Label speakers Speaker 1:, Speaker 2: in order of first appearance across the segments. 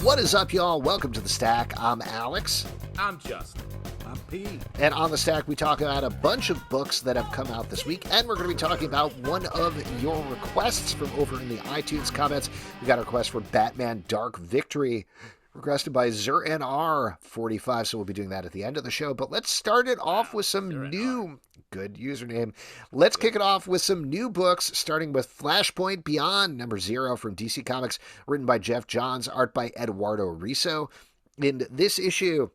Speaker 1: What is up, y'all? Welcome to The Stack. I'm Alex.
Speaker 2: I'm Justin.
Speaker 3: I'm Pete.
Speaker 1: And on The Stack, we talk about a bunch of books that have come out this week, and we're going to be talking about one of your requests from over in the iTunes comments. We got a request for Batman Dark Victory, requested by ZerNR45, so we'll be doing that at the end of the show. But let's start it off with some new... Good username. Let's kick it off with some new books, starting with Flashpoint Beyond, number 0 from DC Comics, written by Geoff Johns, art by Eduardo Risso. In this issue,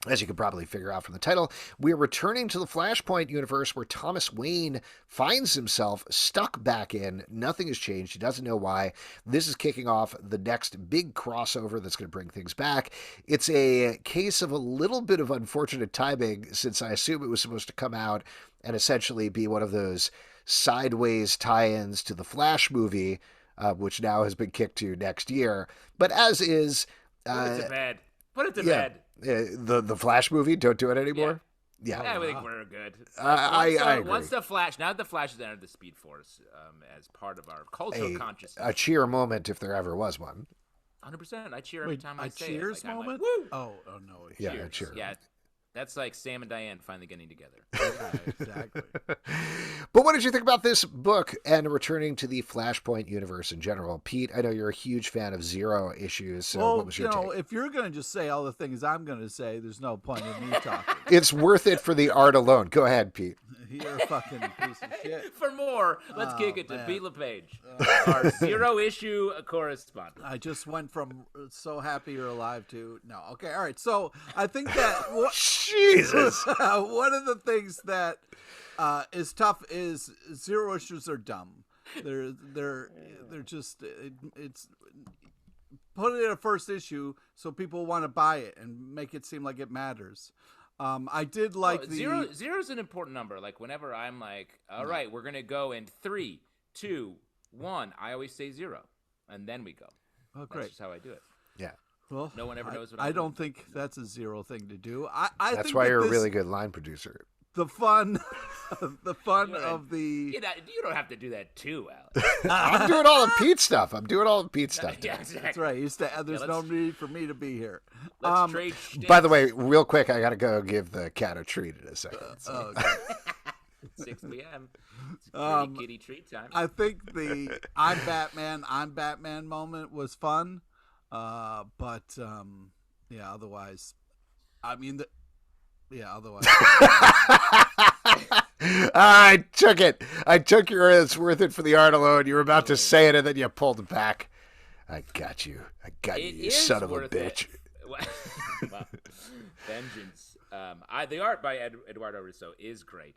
Speaker 1: as you can probably figure out from the title, we're returning to the Flashpoint universe where Thomas Wayne finds himself stuck back in. Nothing has changed. He doesn't know why. This is kicking off the next big crossover that's going to bring things back. It's a case of a little bit of unfortunate timing, since I assume it was supposed to come out and essentially be one of those sideways tie-ins to the Flash movie, which now has been kicked to next year. But as is...
Speaker 2: Put it to bed. Put it to bed.
Speaker 1: The Flash movie, don't do it anymore. Yeah,
Speaker 2: I think we're good.
Speaker 1: I agree.
Speaker 2: Once the Flash, now that the Flash has entered the Speed Force as part of our cultural consciousness,
Speaker 1: a cheer moment if there ever was one.
Speaker 2: 100%. I cheer every time I say
Speaker 3: cheers
Speaker 2: it.
Speaker 3: moment?
Speaker 2: Woo!
Speaker 3: Oh no.
Speaker 1: Yeah,
Speaker 2: Cheers.
Speaker 1: cheer.
Speaker 2: Yeah, that's like Sam and Diane finally getting together.
Speaker 3: Yeah, exactly.
Speaker 1: But what did you think about this book and returning to the Flashpoint universe in general? Pete, I know you're a huge fan of Zero issues, so what was your take?
Speaker 3: If you're going to just say all the things I'm going to say, there's no point in me talking.
Speaker 1: It's worth it for the art alone. Go ahead, Pete.
Speaker 3: You're a fucking piece of shit.
Speaker 2: For more, let's kick it to
Speaker 3: man.
Speaker 2: Pete LePage, our Zero-issue correspondent.
Speaker 3: I just went from so happy you're alive to no. Okay, all right. So I think that
Speaker 1: Jesus.
Speaker 3: one of the things that is tough is Zero issues are dumb. They're just it's put it in a first issue so people want to buy it and make it seem like it matters. I did like
Speaker 2: Zero's an important number. Like whenever I'm like, all right, we're gonna go in 3, 2, 1. I always say 0, and then we go.
Speaker 3: Oh, great!
Speaker 2: That's just how I do it.
Speaker 1: Yeah.
Speaker 3: Well,
Speaker 2: no one ever knows what
Speaker 3: I don't think that's a Zero thing to do. I
Speaker 1: That's
Speaker 3: think
Speaker 1: why
Speaker 3: that
Speaker 1: you're a
Speaker 3: this-
Speaker 1: really good line producer.
Speaker 3: The fun of the.
Speaker 2: You don't have to do that too, Alex.
Speaker 1: I'm doing all of Pete's stuff.
Speaker 2: Yeah, exactly.
Speaker 3: That's right. There's no need for me to be here.
Speaker 2: Let's trade.
Speaker 1: By the way, real quick, I got to go give the cat a treat in a second. So.
Speaker 3: Okay.
Speaker 2: 6 p.m. It's pretty kitty treat time.
Speaker 3: I think the I'm Batman moment was fun, but yeah. Otherwise, otherwise.
Speaker 1: I took it. I took your it's worth it for the art alone. You were about to say it, and then you pulled it back. I got you. You son of a bitch.
Speaker 2: Well, vengeance. The art by Eduardo Risso is great.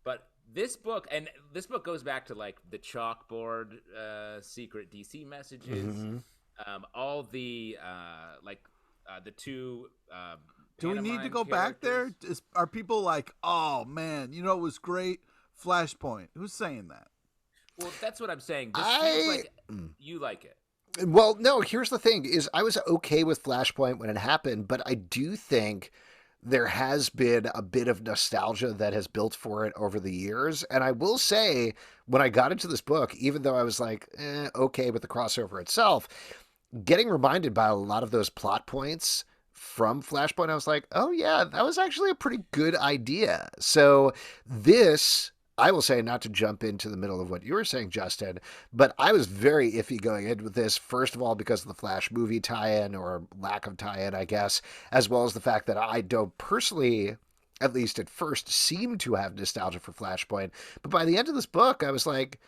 Speaker 2: But this book goes back to like the chalkboard secret DC messages, all the the two.
Speaker 3: Do we need to go back there? Are people like, oh man, it was great, Flashpoint? Who's saying that?
Speaker 2: Well, that's what I'm saying. This feels like you like it.
Speaker 1: Well, no. Here's the thing: is I was okay with Flashpoint when it happened, but I do think there has been a bit of nostalgia that has built for it over the years. And I will say, when I got into this book, even though I was like, okay with the crossover itself, getting reminded by a lot of those plot points from Flashpoint, I was like, oh yeah, that was actually a pretty good idea. So this, I will say, not to jump into the middle of what you were saying, Justin, but I was very iffy going in with this, first of all, because of the Flash movie tie-in, or lack of tie-in, I guess, as well as the fact that I don't personally, at least at first, seem to have nostalgia for Flashpoint. But by the end of this book, I was like,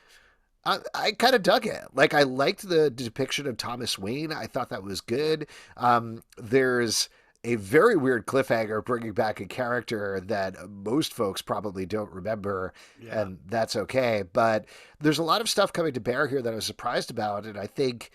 Speaker 1: I kind of dug it. Like, I liked the depiction of Thomas Wayne. I thought that was good. There's a very weird cliffhanger bringing back a character that most folks probably don't remember, and that's okay. But there's a lot of stuff coming to bear here that I was surprised about, and I think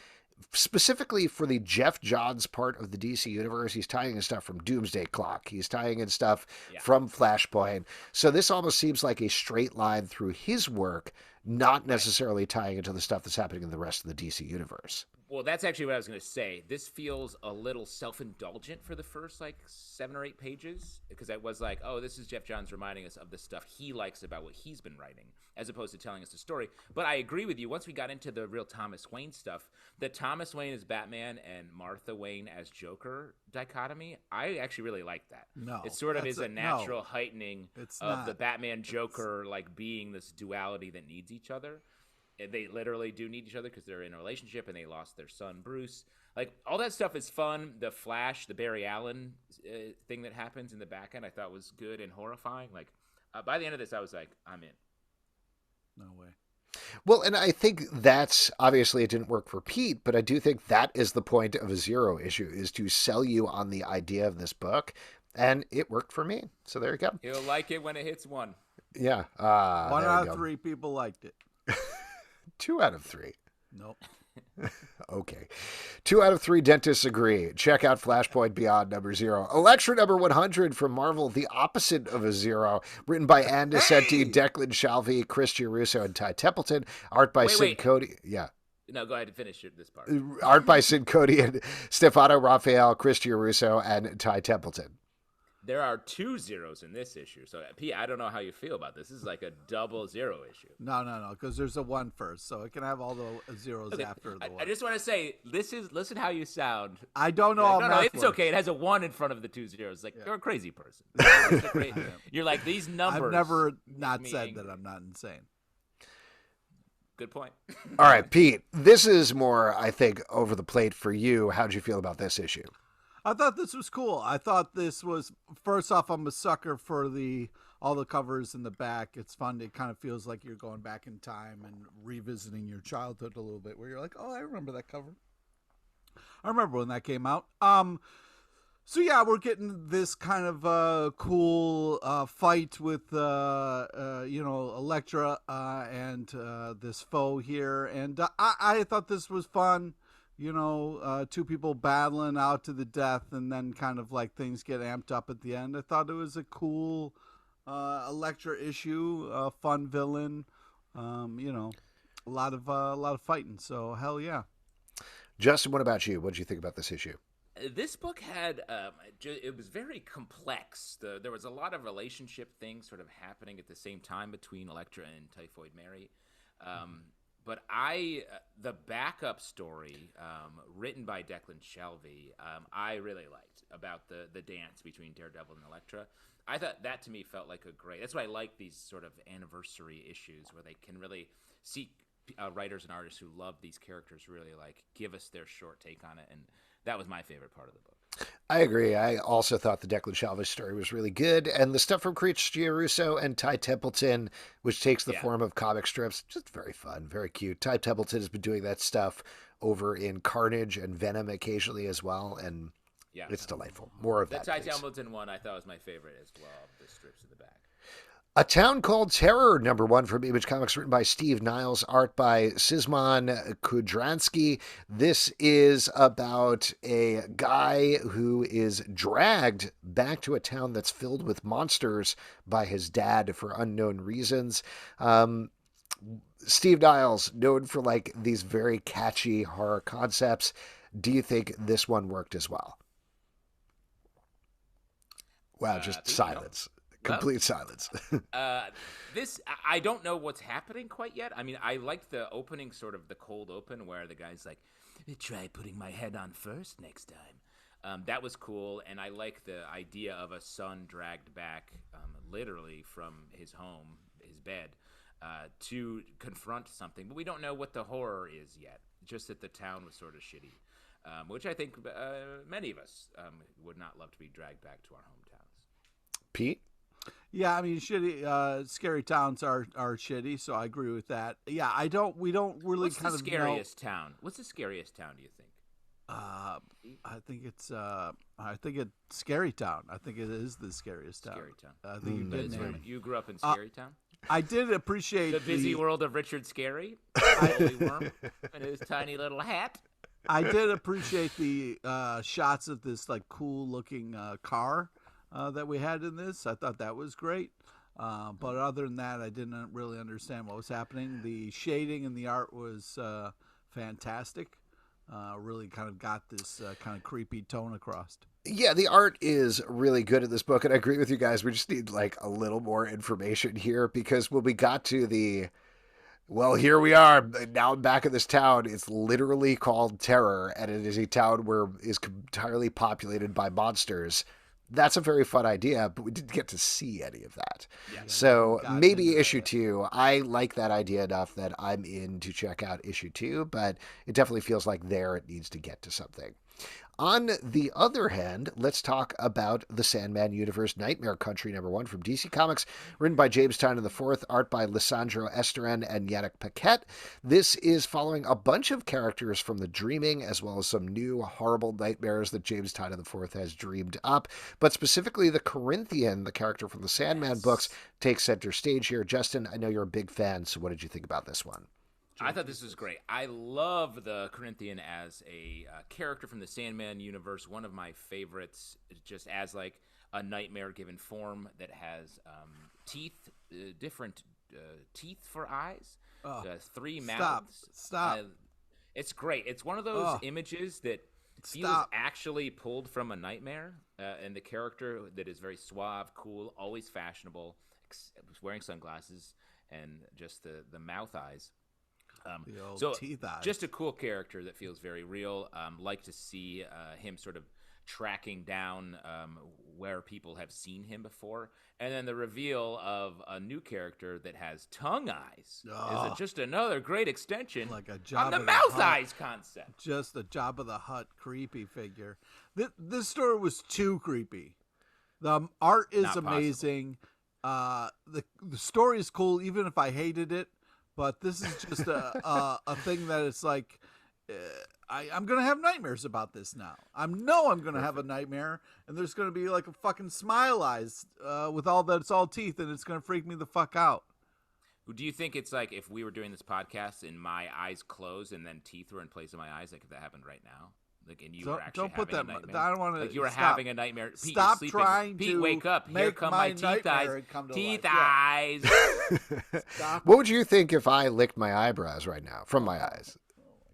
Speaker 1: specifically for the Geoff Johns part of the DC universe, he's tying in stuff from Doomsday Clock. He's tying in stuff from Flashpoint. So this almost seems like a straight line through his work, not necessarily tying into the stuff that's happening in the rest of the DC universe.
Speaker 2: Well, that's actually what I was going to say. This feels a little self-indulgent for the first, 7 or 8 pages, because it was like, oh, this is Geoff Johns reminding us of the stuff he likes about what he's been writing, as opposed to telling us the story. But I agree with you. Once we got into the real Thomas Wayne stuff, the Thomas Wayne as Batman and Martha Wayne as Joker dichotomy, I actually really like that.
Speaker 3: No.
Speaker 2: It sort of is a natural heightening of
Speaker 3: not.
Speaker 2: the Batman-Joker, being this duality that needs each other. They literally do need each other because they're in a relationship and they lost their son, Bruce. All that stuff is fun. The Flash, the Barry Allen thing that happens in the back end, I thought was good and horrifying. By the end of this, I was like, I'm in.
Speaker 3: No way.
Speaker 1: Well, and I think that's obviously it didn't work for Pete, but I do think that is the point of a Zero issue, is to sell you on the idea of this book. And it worked for me. So there you go.
Speaker 2: He'll like it when it hits 1.
Speaker 1: Yeah.
Speaker 3: 1 out of 3 people liked it.
Speaker 1: 2 out of 3.
Speaker 3: Nope.
Speaker 1: Okay. 2 out of 3 dentists agree. Check out Flashpoint Beyond #0. Elektra #100 from Marvel, the opposite of a Zero. Written by Ann Nocenti, Declan Shalvey, Chris Giarrusso, and Ty Templeton. Art by Sid Cody. Yeah.
Speaker 2: No, go ahead and finish this part.
Speaker 1: Art by Sid Kotian, Stefano, Raffaele, Chris Giarrusso, and Ty Templeton.
Speaker 2: There are 2 zeros in this issue. So, Pete, I don't know how you feel about this. This is like a double 0 issue.
Speaker 3: No, because there's a 1 first, so it can have all the zeros after the 1.
Speaker 2: I just want to say, listen how you sound.
Speaker 3: I don't know how
Speaker 2: no,
Speaker 3: math
Speaker 2: it's
Speaker 3: works.
Speaker 2: okay. It has a 1 in front of the 2 zeros. You're a crazy person. You're like, these numbers.
Speaker 3: I've never not said that I'm not insane.
Speaker 2: Good point.
Speaker 1: All right, Pete, this is more, I think, over the plate for you. How'd you feel about this issue?
Speaker 3: I thought this was cool. I thought this was, first off, I'm a sucker for all the covers in the back. It's fun. It kind of feels like you're going back in time and revisiting your childhood a little bit, where you're like, oh, I remember that cover. I remember when that came out. So yeah, we're getting this kind of cool fight with Elektra and this foe here, and I thought this was fun. 2 people battling out to the death, and then kind of things get amped up at the end. I thought it was a cool Elektra issue, fun villain, a lot of fighting. So hell yeah.
Speaker 1: Justin, what about you? What did you think about this issue?
Speaker 2: This book had, it was very complex. There was a lot of relationship things sort of happening at the same time between Elektra and Typhoid Mary. But the backup story, written by Declan Shalvey, I really liked, about the dance between Daredevil and Elektra. I thought that to me felt like that's why I like these sort of anniversary issues where they can really see writers and artists who love these characters really give us their short take on it. And that was my favorite part of the book.
Speaker 1: I agree. I also thought the Declan Shalvey story was really good. And the stuff from Chris Giarrusso and Ty Templeton, which takes the form of comic strips, just very fun, very cute. Ty Templeton has been doing that stuff over in Carnage and Venom occasionally as well. And it's delightful. More of that.
Speaker 2: The Ty Templeton one I thought was my favorite as well, the strips in the back.
Speaker 1: A Town Called Terror, #1 from Image Comics, written by Steve Niles, art by Szymon Kudranski. This is about a guy who is dragged back to a town that's filled with monsters by his dad for unknown reasons. Steve Niles, known for these very catchy horror concepts. Do you think this one worked as well? Wow, just silence. Complete silence.
Speaker 2: This, I don't know what's happening quite yet. I mean, I liked the opening, sort of the cold open, where the guy's like, try putting my head on first next time. That was cool, and I like the idea of a son dragged back, literally from his home, his bed, to confront something. But we don't know what the horror is yet, just that the town was sort of shitty, which I think many of us would not love to be dragged back to our hometowns.
Speaker 1: Pete?
Speaker 3: Yeah, I mean, shitty, scary towns are shitty, so I agree with that. Yeah, we don't really
Speaker 2: What's
Speaker 3: kind
Speaker 2: the
Speaker 3: of
Speaker 2: scariest town? What's the scariest town, do you think?
Speaker 3: I think it's Scary Town. I think it is the scariest town.
Speaker 2: Scary Town.
Speaker 3: I think you did name it.
Speaker 2: You grew up in Scary Town?
Speaker 3: I did appreciate
Speaker 2: the busy world of Richard Scary, holy worm, and his tiny little hat.
Speaker 3: I did appreciate the shots of this cool looking car that we had in this. I thought that was great. But other than that, I didn't really understand what was happening. The shading and the art was fantastic. really kind of got this kind of creepy tone across.
Speaker 1: Yeah, the art is really good in this book, and I agree with you guys. We just need like a little more information here because when we got to well, here we are now back in this town. It's literally called Terror, and it is a town where is entirely populated by monsters. That's a very fun idea, but we didn't get to see any of that.
Speaker 2: Yeah.
Speaker 1: So maybe issue 2. I like that idea enough that I'm in to check out issue 2, but it definitely feels like there it needs to get to something. On the other hand, let's talk about the Sandman Universe Nightmare Country #1 from DC Comics, written by James Tynion IV, art by Lisandro, Estherren, and Yanick Paquette. This is following a bunch of characters from The Dreaming, as well as some new horrible nightmares that James Tynion IV has dreamed up. But specifically, the Corinthian, the character from the Sandman books, takes center stage here. Justin, I know you're a big fan, so what did you think about this one?
Speaker 2: I thought this was great. I love the Corinthian as a character from the Sandman universe. One of my favorites, just as like a nightmare given form that has teeth, different teeth for eyes, 3 mouths.
Speaker 3: Stop.
Speaker 2: It's great. It's one of those images that feels actually pulled from a nightmare, and the character that is very suave, cool, always fashionable, wearing sunglasses, and just the mouth eyes. So
Speaker 3: teeth eyes.
Speaker 2: Just a cool character that feels very real. Like to see him sort of tracking down where people have seen him before. And then the reveal of a new character that has tongue eyes is just another great extension
Speaker 3: like a Jabba
Speaker 2: on the mouth eyes concept.
Speaker 3: Just a Jabba the Hutt creepy figure. This story was too creepy. The art is
Speaker 2: Not
Speaker 3: amazing. The story is cool, even if I hated it. But this is just a thing that it's like, I'm going to have nightmares about this now. I'm going to have a nightmare, and there's going to be like a fucking smile eyes with it's all teeth, and it's going to freak me the fuck out.
Speaker 2: Do you think it's like if we were doing this podcast and my eyes closed and then teeth were in place of my eyes, like if that happened right now? Like, and you were actually having a nightmare.
Speaker 3: I don't want to.
Speaker 2: Like you were having a nightmare. Pete,
Speaker 3: stop
Speaker 2: you're sleeping.
Speaker 3: trying
Speaker 2: Pete,
Speaker 3: to
Speaker 2: wake up! Here come my teeth eyes. Teeth eyes.
Speaker 3: Stop.
Speaker 1: What would you think if I licked my eyebrows right now from my eyes?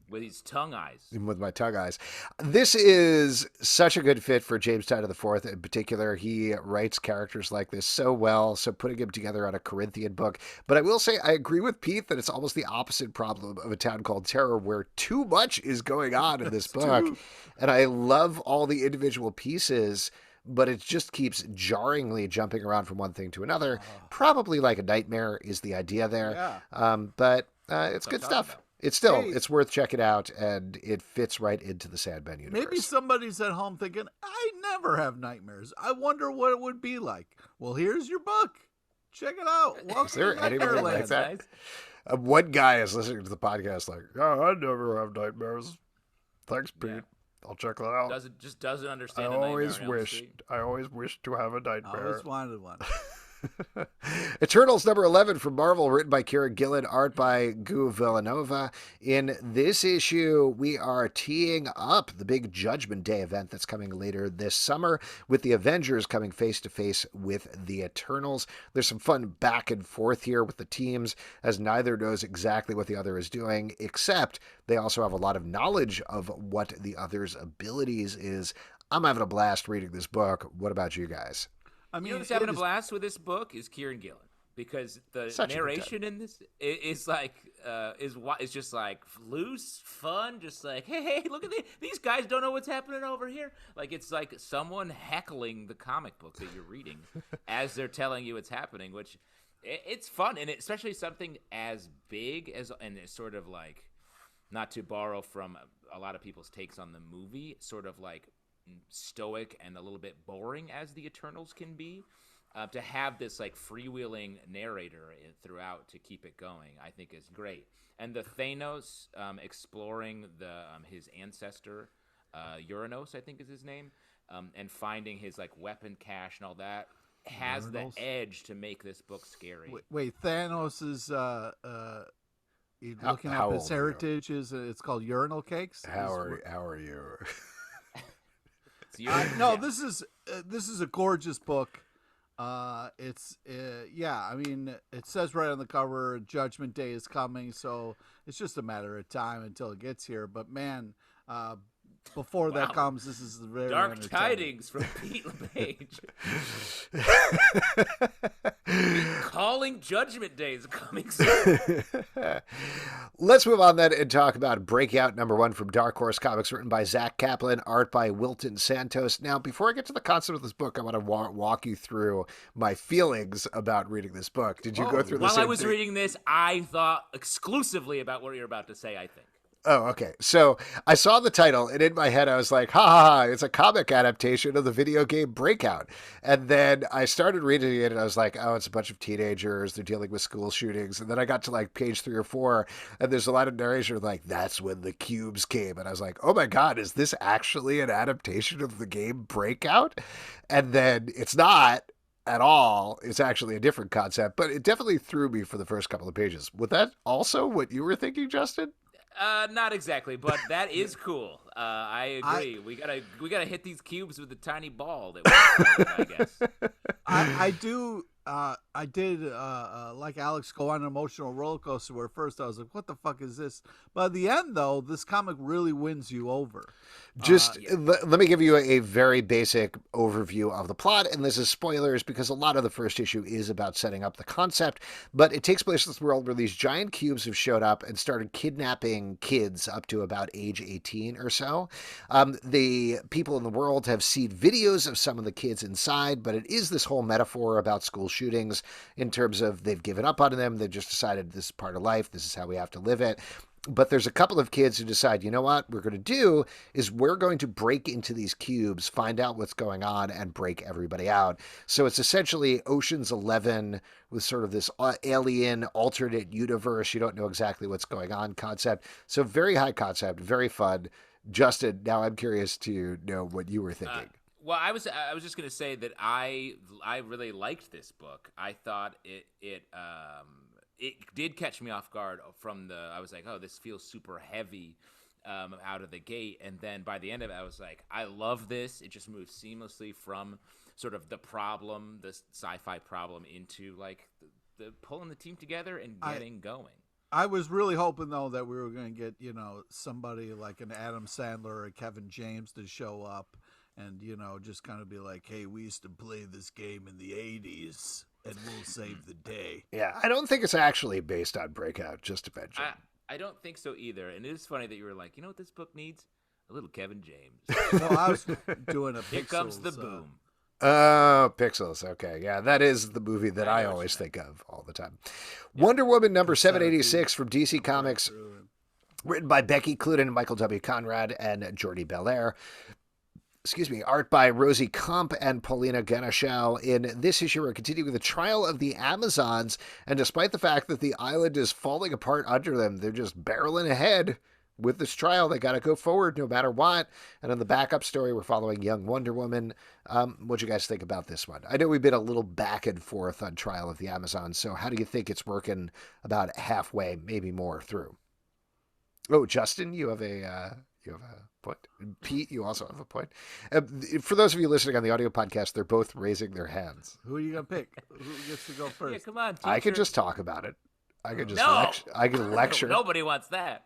Speaker 2: With his tongue eyes.
Speaker 1: With my tongue eyes. This is such a good fit for James Tynion IV in particular. He writes characters like this so well, so putting him together on a Corinthian book. But I will say, I agree with Pete that it's almost the opposite problem of A Town Called Terror, where too much is going on in this book. And I love all the individual pieces, but it just keeps jarringly jumping around from one thing to another. Probably like a nightmare is the idea there.
Speaker 3: Yeah.
Speaker 1: But it's good stuff. It's worth checking out, and it fits right into the Sandman universe.
Speaker 3: Maybe somebody's at home thinking, I never have nightmares. I wonder what it would be like. Well, here's your book. Check it out. Welcome
Speaker 1: Is there
Speaker 3: to
Speaker 1: anybody
Speaker 3: Nightmare
Speaker 1: like
Speaker 3: Land.
Speaker 1: that? One guy is listening to the podcast like, oh, I never have nightmares. Thanks, Pete.
Speaker 2: Yeah.
Speaker 1: I'll check that out.
Speaker 2: Doesn't understand.
Speaker 1: I always wished to have a nightmare.
Speaker 3: I always wanted one.
Speaker 1: Eternals #11 from Marvel, written by Kieron Gillen, art by Guiu Villanova. In this issue, we are teeing up the big Judgment Day event that's coming later this summer, with the Avengers coming face to face with the Eternals. There's some fun back and forth here with the teams, as neither knows exactly what the other is doing, except they also have a lot of knowledge of what the other's abilities is. I'm having a blast reading this book. What about you guys?
Speaker 3: I mean,
Speaker 2: You know what's having a blast with this book is Kieron Gillen, because the narration in this is like is just like loose, fun, just like hey, look at these guys don't know what's happening over here. Like it's like someone heckling the comic book that you're reading as they're telling you what's happening, which it's fun, and especially something as big as, and it's sort of like, not to borrow from a lot of people's takes on the movie, sort of like stoic and a little bit boring as the Eternals can be, to have this like freewheeling narrator throughout to keep it going, I think is great. And the Thanos exploring his ancestor, Uranos, I think is his name, and finding his like weapon cache and all that has
Speaker 3: Uranos?
Speaker 2: the edge to make this book scary.
Speaker 3: Wait, Thanos is looking
Speaker 1: how
Speaker 3: up his
Speaker 1: old are you?
Speaker 3: heritage. It's called urinal cakes.
Speaker 1: How are you?
Speaker 3: No, this is a gorgeous book. It's I mean, it says right on the cover, Judgment Day is coming, so it's just a matter of time until it gets here. But man, Before that
Speaker 2: Wow.
Speaker 3: comes, this is very
Speaker 2: Dark
Speaker 3: entertaining.
Speaker 2: tidings from Pete LePage. Calling Judgment Day is coming soon.
Speaker 1: Let's move on then and talk about Breakout #1 from Dark Horse Comics, written by Zack Kaplan, art by Wilton Santos. Now, before I get to the concept of this book, I want to walk you through my feelings about reading this book. Did you go through the
Speaker 2: While
Speaker 1: same
Speaker 2: I was
Speaker 1: thing?
Speaker 2: reading this, I thought exclusively about what you're about to say, I think.
Speaker 1: Oh, okay. So I saw the title, and in my head, I was like, ha ha ha, it's a comic adaptation of the video game Breakout. And then I started reading it, and I was like, oh, it's a bunch of teenagers. They're dealing with school shootings. And then I got to like page 3 or 4, and there's a lot of narration like, that's when the cubes came. And I was like, oh my God, is this actually an adaptation of the game Breakout? And then it's not at all. It's actually a different concept, but it definitely threw me for the first couple of pages. Was that also what you were thinking, Justin?
Speaker 2: Not exactly, but that is cool. I agree. We gotta hit these cubes with a tiny ball. That I guess.
Speaker 3: I did like Alex go on an emotional roller coaster where at first I was like, what the fuck is this? But at the end, though, this comic really wins you over.
Speaker 1: Let me give you a very basic overview of the plot, and this is spoilers because a lot of the first issue is about setting up the concept, but it takes place in this world where these giant cubes have showed up and started kidnapping kids up to about age 18 or so. The people in the world have seen videos of some of the kids inside, but it is this whole metaphor about school shootings in terms of they've given up on them. They've just decided this is part of life. This is how we have to live it. But there's a couple of kids who decide, you know what we're going to do is we're going to break into these cubes, find out what's going on, and break everybody out. So it's essentially Ocean's 11 with sort of this alien alternate universe. You don't know exactly what's going on concept. So very high concept, very fun. Justin, now I'm curious to know what you were thinking.
Speaker 2: Well, I was just gonna say that I really liked this book. I thought it did catch me off guard I was like, oh, this feels super heavy out of the gate. And then by the end of it, I was like, I love this. It just moves seamlessly from sort of the problem, the sci-fi problem, into like the pulling the team together and getting going.
Speaker 3: I was really hoping, though, that we were going to get, somebody like an Adam Sandler or a Kevin James to show up and, just kind of be like, hey, we used to play this game in the 80s. And we'll save the day.
Speaker 1: Yeah, I don't think it's actually based on Breakout, just to mention.
Speaker 2: I don't think so either. And it is funny that you were like, you know what this book needs? A little Kevin James.
Speaker 3: Well, I was doing a Pixels.
Speaker 2: Here comes the boom.
Speaker 1: Oh, Pixels. Okay. Yeah, that is the movie that I always think of all the time. Yeah. Wonder Woman number 786 from DC Comics, written by Becky, Cloonan, and Michael W. Conrad, and Jordi Belair. Art by Rosie Kump and Paulina Ganeschow. In this issue, we're continuing the trial of the Amazons, and despite the fact that the island is falling apart under them, they're just barreling ahead with this trial. They got to go forward no matter what. And in the backup story, we're following young Wonder Woman. What'd you guys think about this one? I know we've been a little back and forth on Trial of the Amazons, so how do you think it's working about halfway, maybe more through? Oh, Justin, you have a point. Pete, you also have a point. For those of you listening on the audio podcast, they're both raising their hands.
Speaker 3: Who are you gonna pick? Who gets to go first?
Speaker 2: Yeah, come on, teacher.
Speaker 1: I could just talk about it. I could just I could lecture.
Speaker 2: Nobody wants that.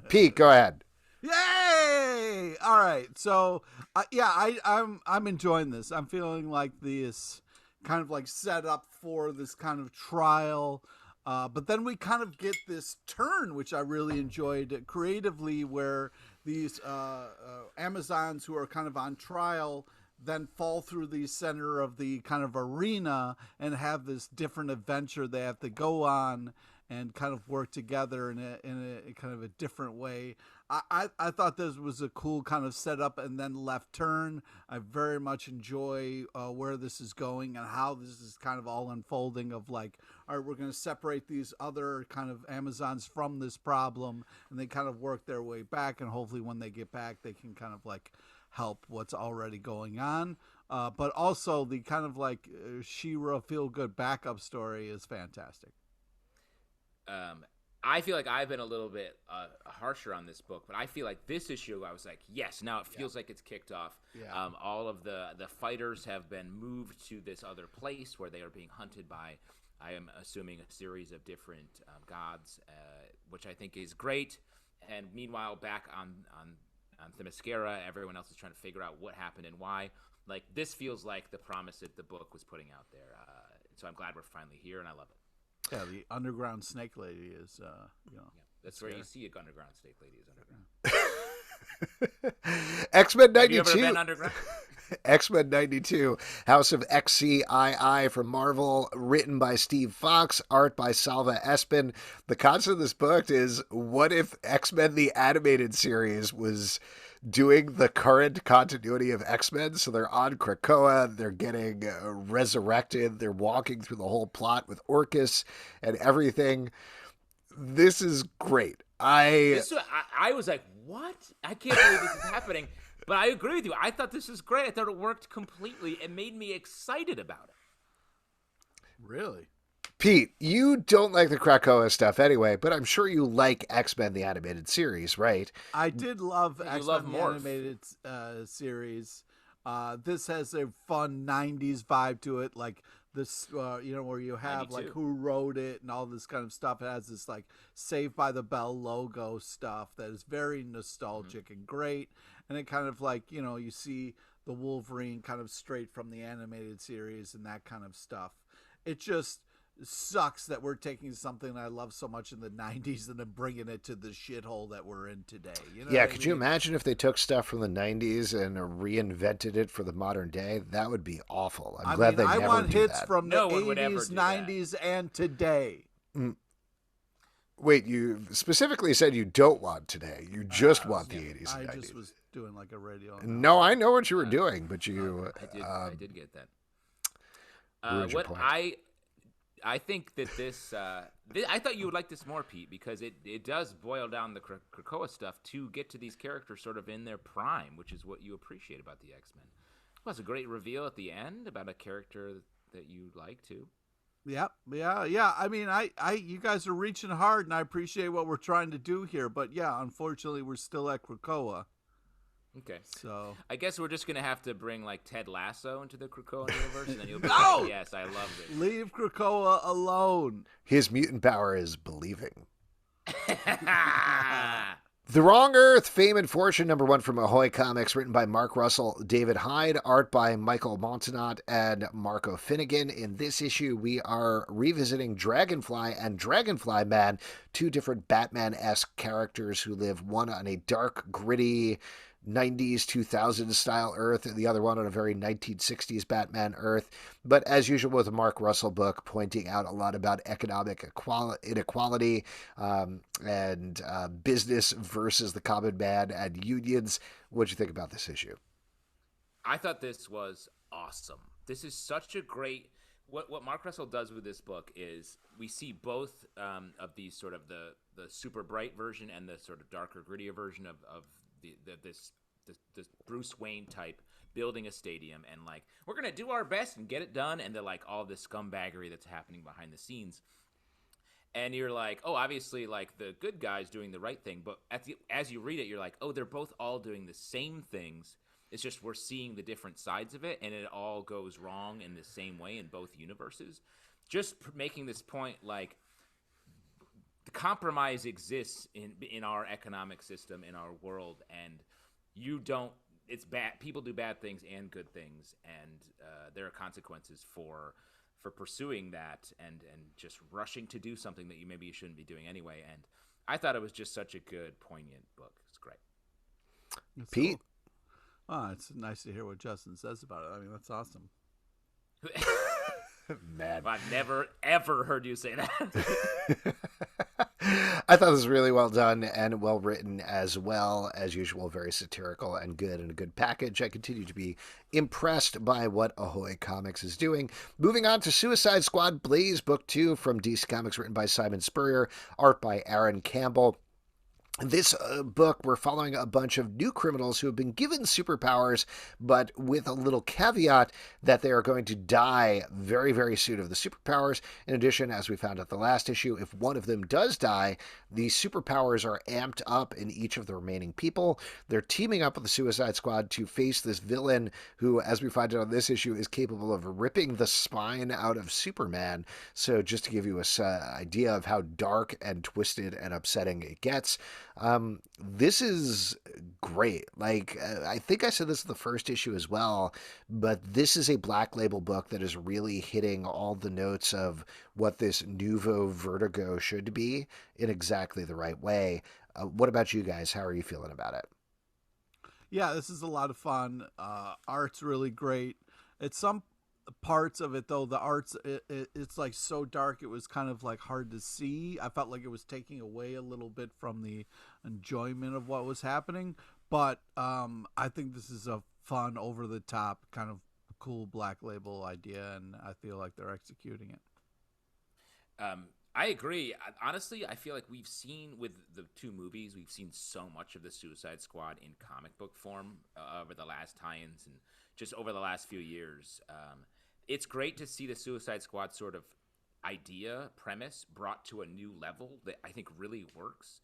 Speaker 1: Pete, go ahead.
Speaker 3: Yay! All right. So, I'm enjoying this. I'm feeling like this kind of like set up for this kind of trial. But then we kind of get this turn, which I really enjoyed creatively, where these Amazons who are kind of on trial then fall through the center of the kind of arena and have this different adventure they have to go on and kind of work together in a kind of a different way. I thought this was a cool kind of setup and then left turn. I very much enjoy where this is going and how this is kind of all unfolding of like, all right, we're going to separate these other kind of Amazons from this problem, and they kind of work their way back, and hopefully when they get back, they can kind of like help what's already going on. But also the kind of like She-Ra feel-good backup story is fantastic.
Speaker 2: I feel like I've been a little bit harsher on this book, but I feel like this issue, I was like, yes, now it feels like it's kicked off.
Speaker 3: Yeah.
Speaker 2: All of the fighters have been moved to this other place where they are being hunted by, I am assuming, a series of different gods, which I think is great. And meanwhile, back on Themyscira. Everyone else is trying to figure out what happened and why. Like, this feels like the promise that the book was putting out there. So I'm glad we're finally here, and I love it.
Speaker 3: Yeah, the underground snake lady is,
Speaker 2: that's where you see a underground snake lady is underground.
Speaker 1: X-Men 92.
Speaker 2: Have you ever been underground?
Speaker 1: X-Men 92, House of XCII from Marvel, written by Steve Fox, art by Salva Espin. The concept of this book is, what if X-Men the animated series was doing the current continuity of X-Men? So they're on Krakoa, they're getting resurrected, they're walking through the whole plot with Orcus and everything. This is great.
Speaker 2: I was like, what? I can't believe this is happening. But I agree with you. I thought this was great. I thought it worked completely. It made me excited about it.
Speaker 3: Really?
Speaker 1: Pete, you don't like the Krakoa stuff anyway, but I'm sure you like X-Men the animated series, right?
Speaker 3: I did love X-Men the
Speaker 2: Morph.
Speaker 3: animated series. This has a fun 90s vibe to it, like this, where you have
Speaker 2: 92.
Speaker 3: like who wrote it and all this kind of stuff. It has this like Saved by the Bell logo stuff that is very nostalgic and great. And it kind of like, you see the Wolverine kind of straight from the animated series and that kind of stuff. It just sucks that we're taking something I love so much in the 90s and then bringing it to the shithole that we're in today.
Speaker 1: Could you imagine if they took stuff from the 90s and reinvented it for the modern day? That would be awful. I'm glad they never do that.
Speaker 3: I want hits from
Speaker 2: No
Speaker 3: the
Speaker 2: one would ever
Speaker 3: 80s,
Speaker 2: do
Speaker 3: 90s, and today.
Speaker 1: Wait, you specifically said you don't want today. You just want the 80s and 90s.
Speaker 3: I just was doing like a radio.
Speaker 1: No, I know what you were doing, but you...
Speaker 2: I did get that.
Speaker 1: What point?
Speaker 2: I think that this, I thought you would like this more, Pete, because it does boil down the Krakoa stuff to get to these characters sort of in their prime, which is what you appreciate about the X-Men. It was a great reveal at the end about a character that you like too.
Speaker 3: Yeah. I mean, you guys are reaching hard, and I appreciate what we're trying to do here. But yeah, unfortunately, we're still at Krakoa.
Speaker 2: Okay.
Speaker 3: So
Speaker 2: I guess we're just gonna have to bring like Ted Lasso into the Krakoa universe, and then you'll be like, yes, I love this.
Speaker 3: Leave Krakoa alone.
Speaker 1: His mutant power is believing. The Wrong Earth, Fame and Fortune, #1 from Ahoy Comics, written by Mark Russell, David Hyde, art by Michael Montanot and Marco Finnegan. In this issue, we are revisiting Dragonfly and Dragonfly Man, two different Batman-esque characters who live, one on a dark, gritty 90s, 2000s style Earth, and the other one on a very 1960s Batman Earth. But as usual with a Mark Russell book, pointing out a lot about economic inequality and business versus the common man and unions. What do you think about this issue?
Speaker 2: I thought this was awesome. This is such a great... What Mark Russell does with this book is we see both of these sort of the super bright version and the sort of darker, grittier version of this Bruce Wayne type building a stadium, and like, we're gonna do our best and get it done, and they're like all this scumbaggery that's happening behind the scenes, and you're like, oh, obviously like the good guy's doing the right thing, but as you read it, you're like, oh, they're both all doing the same things. It's just we're seeing the different sides of it, and it all goes wrong in the same way in both universes. Just making this point, like, the compromise exists in our economic system, in our world, and it's bad. People do bad things and good things, and there are consequences for pursuing that and just rushing to do something that maybe you shouldn't be doing anyway. And I thought it was just such a good, poignant book. It's great.
Speaker 3: That's
Speaker 1: Pete?
Speaker 3: Cool. Oh, it's nice to hear what Justin says about it. I mean, that's awesome.
Speaker 1: Man.
Speaker 2: I've never, ever heard you say that.
Speaker 1: I thought this was really well done and well written as well. As usual, very satirical and good, and a good package. I continue to be impressed by what Ahoy Comics is doing. Moving on to Suicide Squad Blaze Book 2 from DC Comics, written by Simon Spurrier, art by Aaron Campbell. This book, we're following a bunch of new criminals who have been given superpowers, but with a little caveat that they are going to die very, very soon of the superpowers. In addition, as we found out the last issue, if one of them does die, the superpowers are amped up in each of the remaining people. They're teaming up with the Suicide Squad to face this villain who, as we find out on this issue, is capable of ripping the spine out of Superman. So just to give you an idea of how dark and twisted and upsetting it gets. This is great. Like, I think I said this in the first issue as well, but this is a Black Label book that is really hitting all the notes of what this nouveau Vertigo should be in exactly the right way. What about you guys? How are you feeling about it?
Speaker 3: Yeah, this is a lot of fun. Art's really great. At some parts of it, though, the art's it's like so dark, it was kind of like hard to see. I felt like it was taking away a little bit from the enjoyment of what was happening. But I think this is a fun, over the top, kind of cool Black Label idea, and I feel like they're executing it.
Speaker 2: I agree. Honestly, I feel like we've seen with the two movies, we've seen so much of the Suicide Squad in comic book form over the last tie-ins and just over the last few years. It's great to see the Suicide Squad sort of idea, premise brought to a new level that I think really works.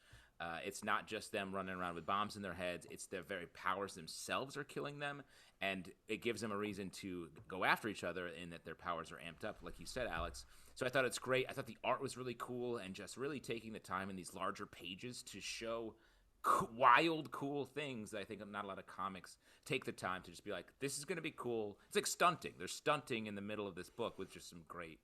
Speaker 2: It's not just them running around with bombs in their heads. It's their very powers themselves are killing them, and it gives them a reason to go after each other in that their powers are amped up, like you said, Alex. So I thought it's great. I thought the art was really cool, and just really taking the time in these larger pages to show wild, cool things that I think not a lot of comics take the time to just be like, this is going to be cool. It's like stunting. They're stunting in the middle of this book with just some great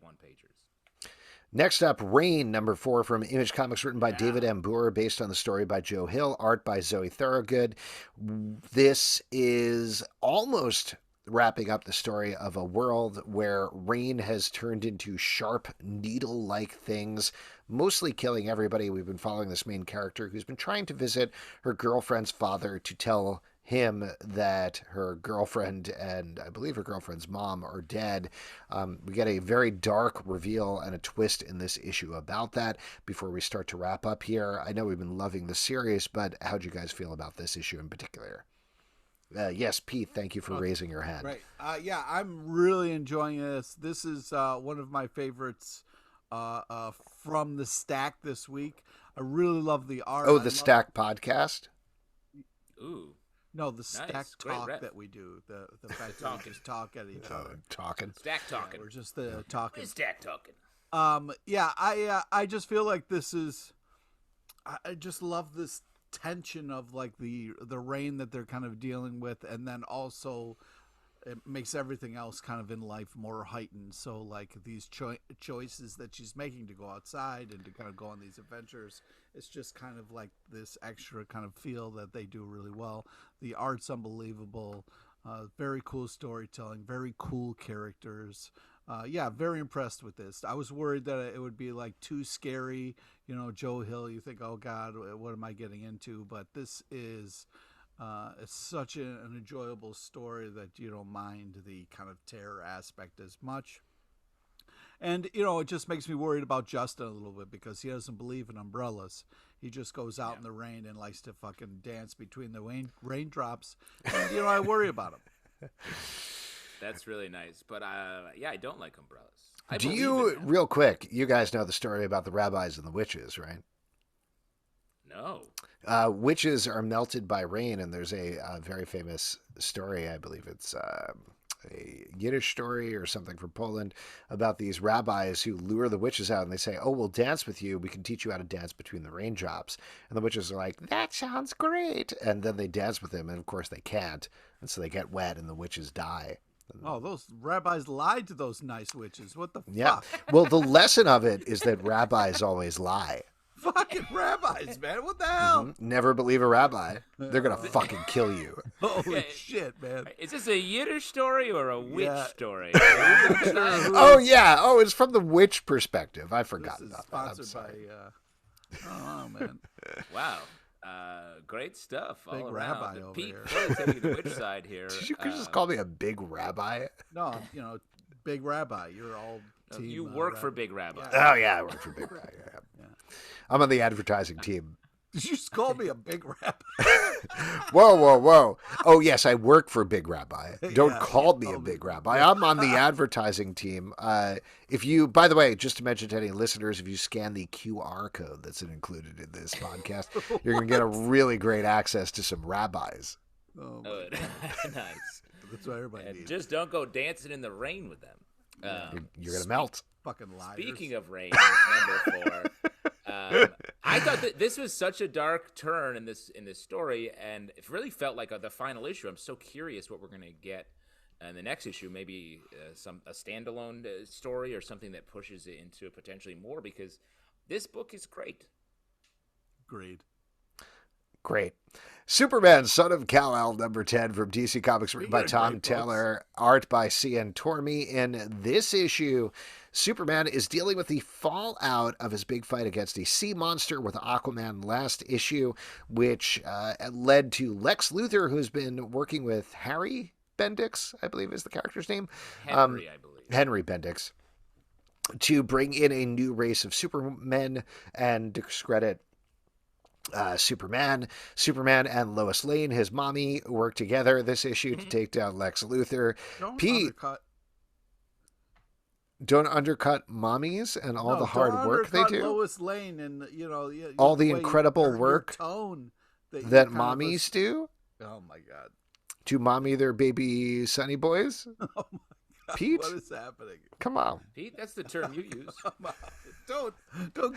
Speaker 2: one-pagers.
Speaker 1: Next up, Rain, number 4 from Image Comics, written by David M. Boer, based on the story by Joe Hill, art by Zoe Thorogood. This is almost wrapping up the story of a world where rain has turned into sharp, needle-like things, mostly killing everybody. We've been following this main character who's been trying to visit her girlfriend's father to tell him that her girlfriend and I believe her girlfriend's mom are dead. We get a very dark reveal and a twist in this issue about that before we start to wrap up here. I know we've been loving the series, but how'd you guys feel about this issue in particular? Yes, Pete, thank you for raising your hand.
Speaker 3: Right. Yeah, I'm really enjoying this. This is one of my favorites from the stack this week. I really love the art.
Speaker 1: Oh, the Stack podcast?
Speaker 2: Ooh.
Speaker 3: No, the Stack
Speaker 2: Nice.
Speaker 3: talk that we do. The fact that we just talk at each other.
Speaker 1: Talking.
Speaker 2: Stack talking.
Speaker 3: We're just talking.
Speaker 2: Stack talking.
Speaker 3: Yeah, I just feel like this is. I just love this tension of like the rain that they're kind of dealing with, and then also it makes everything else kind of in life more heightened. So like these choices that she's making to go outside and to kind of go on these adventures, it's just kind of like this extra kind of feel that they do really well. The art's unbelievable. Very cool storytelling, very cool characters. Yeah, very impressed with this. I was worried that it would be like too scary. You know, Joe Hill, you think, oh God, what am I getting into? But this is it's such an enjoyable story that you don't mind the kind of terror aspect as much. And, you know, it just makes me worried about Justin a little bit because he doesn't believe in umbrellas. He just goes out in the rain and likes to fucking dance between the raindrops. And, you know, I worry about him.
Speaker 2: That's really nice. But, yeah, I don't like umbrellas.
Speaker 1: Do you, real quick, you guys know the story about the rabbis and the witches, right?
Speaker 2: No.
Speaker 1: Witches are melted by rain, and there's a very famous story, I believe it's a Yiddish story or something from Poland, about these rabbis who lure the witches out, and they say, oh, we'll dance with you. We can teach you how to dance between the raindrops. And the witches are like, that sounds great. And then they dance with him, and of course they can't. And so they get wet, and the witches die.
Speaker 3: Oh, those rabbis lied to those nice witches. What the fuck?
Speaker 1: Yeah. Well, the lesson of it is that rabbis always lie.
Speaker 3: Fucking rabbis, man. What the hell?
Speaker 1: Mm-hmm. Never believe a rabbi. They're going to fucking kill you.
Speaker 3: Holy shit, man.
Speaker 2: Is this a Yiddish story or a witch story?
Speaker 1: Oh, yeah. Oh, it's from the witch perspective. I forgot about that.
Speaker 3: Sponsored by, oh, man.
Speaker 2: Wow. Great stuff all
Speaker 3: big
Speaker 2: around.
Speaker 3: Rabbi over
Speaker 2: Pete,
Speaker 3: here.
Speaker 2: really taking the witch side here.
Speaker 1: Did you just call me a big rabbi?
Speaker 3: No, you know, big rabbi. You're all team.
Speaker 2: You work for Big Rabbi.
Speaker 3: Yeah.
Speaker 1: Oh, yeah, I work for Big Rabbi. Yeah. I'm on the advertising team.
Speaker 3: Did you just call me a big rabbi?
Speaker 1: Whoa. Oh, yes, I work for Big Rabbi. Don't call me a big rabbi. I'm on the advertising team. If you, by the way, just to mention to any listeners, if you scan the QR code that's included in this podcast, you're going to get a really great access to some rabbis.
Speaker 3: Oh,
Speaker 2: Nice.
Speaker 3: That's what everybody
Speaker 2: And
Speaker 3: needs.
Speaker 2: just don't go dancing in the rain with them.
Speaker 1: You're going to melt.
Speaker 3: Fucking liars.
Speaker 2: Speaking of rain, number 4, I thought that this was such a dark turn in this story, and it really felt like the final issue. I'm so curious what we're going to get in the next issue. Maybe a standalone story or something that pushes it into potentially more, because this book is great.
Speaker 1: Great. Superman, Son of Kal-El, number 10 from DC Comics, written by Tom Taylor, art by C.N. Tormey. In this issue, Superman is dealing with the fallout of his big fight against a sea monster with Aquaman last issue, which led to Lex Luthor, who's been working with Harry Bendix, I believe is the character's name.
Speaker 2: Henry, I believe.
Speaker 1: Henry Bendix, to bring in a new race of supermen and discredit Superman and Lois Lane, his mommy, work together this issue to take down Lex Luthor. Don't undercut mommies and all the hard work they do.
Speaker 3: Lois Lane and
Speaker 1: all the incredible work that mommies do.
Speaker 3: Oh my God!
Speaker 1: To mommy their baby Sunny boys.
Speaker 3: Oh my God!
Speaker 1: Pete,
Speaker 3: what is happening?
Speaker 1: Come on,
Speaker 2: Pete. That's the term you use.
Speaker 3: Don't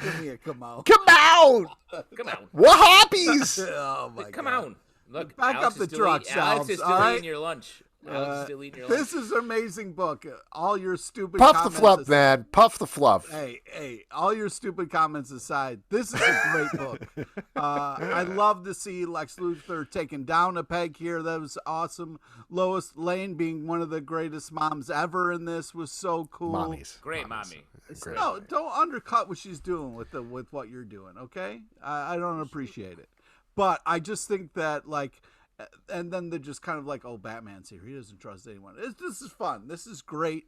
Speaker 3: give me a come out.
Speaker 1: Come out.
Speaker 2: Come on.
Speaker 1: What hoppies?
Speaker 3: Oh my
Speaker 2: Come
Speaker 3: God.
Speaker 2: on. Look,
Speaker 3: back
Speaker 2: Alex
Speaker 3: up the truck,
Speaker 2: Alex is still eating your lunch.
Speaker 3: This is an amazing book. All your stupid
Speaker 1: puff
Speaker 3: comments
Speaker 1: the fluff, man. Puff the fluff.
Speaker 3: Hey, all your stupid comments aside, this is a great book. I love to see Lex Luthor taking down a peg here. That was awesome. Lois Lane being one of the greatest moms ever in this was so cool.
Speaker 1: Mommies.
Speaker 2: Great mommy.
Speaker 3: No, don't undercut what she's doing with what you're doing, okay? I don't appreciate it. But I just think that, and then they're just kind of like, oh, Batman's here. He doesn't trust anyone. This is fun. This is great.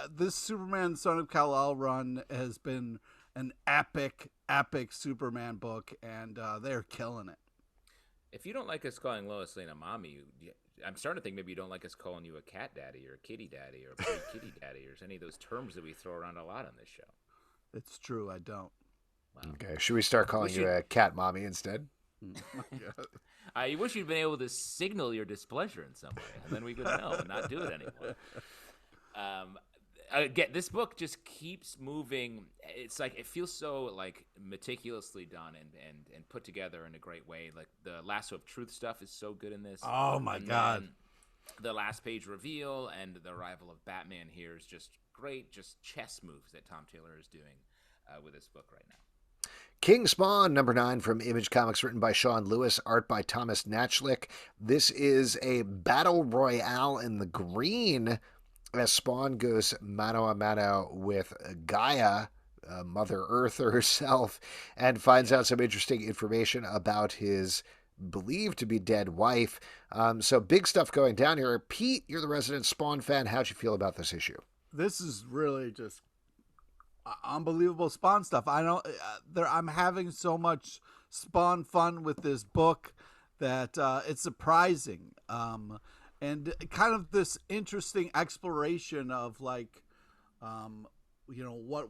Speaker 3: This Superman Son of Kal-El run has been an epic Superman book, and they're killing it.
Speaker 2: If you don't like us calling Lois Lane a mommy, I'm starting to think maybe you don't like us calling you a cat daddy or a kitty daddy or a pretty kitty daddy or any of those terms that we throw around a lot on this show.
Speaker 3: It's true. I don't.
Speaker 2: Wow.
Speaker 1: Okay, should we start calling you a cat mommy instead?
Speaker 2: I wish you'd been able to signal your displeasure in some way, and then we could know and not do it anymore. Again, this book just keeps moving. It's like it feels so meticulously done and put together in a great way. Like the Lasso of Truth stuff is so good in this.
Speaker 3: Oh my God!
Speaker 2: The last page reveal and the arrival of Batman here is just great. Just chess moves that Tom Taylor is doing with this book right now.
Speaker 1: King Spawn, number 9 from Image Comics, written by Sean Lewis, art by Thomas Nachlik. This is a battle royale in the green as Spawn goes mano a mano with Gaia, Mother Earth herself, and finds out some interesting information about his believed to be dead wife. So big stuff going down here. Pete, you're the resident Spawn fan. How'd you feel about this issue?
Speaker 3: This is really just unbelievable Spawn stuff. I'm having so much Spawn fun with this book that it's surprising, and kind of this interesting exploration of what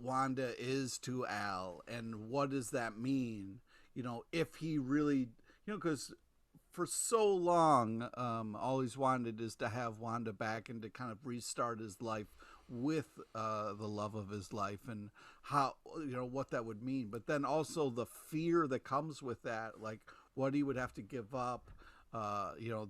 Speaker 3: Wanda is to Al and what does that mean, if he really, because for so long all he's wanted is to have Wanda back and to kind of restart his life with the love of his life, and how what that would mean, but then also the fear that comes with that, like what he would have to give up,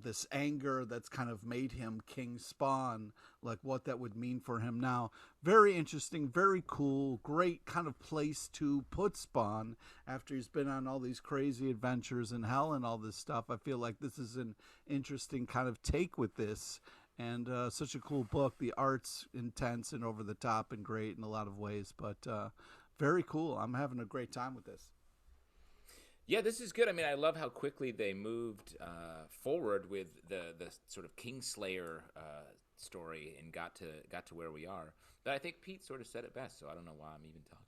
Speaker 3: this anger that's kind of made him King Spawn, like what that would mean for him now. Very interesting, very cool, great kind of place to put Spawn after he's been on all these crazy adventures in hell and all this stuff. I feel like this is an interesting kind of take with this. And such a cool book. The art's intense and over the top and great in a lot of ways, but very cool. I'm having a great time with this.
Speaker 2: Yeah, this is good. I mean, I love how quickly they moved forward with the sort of Kingslayer story and got to where we are. But I think Pete sort of said it best, so I don't know why I'm even talking.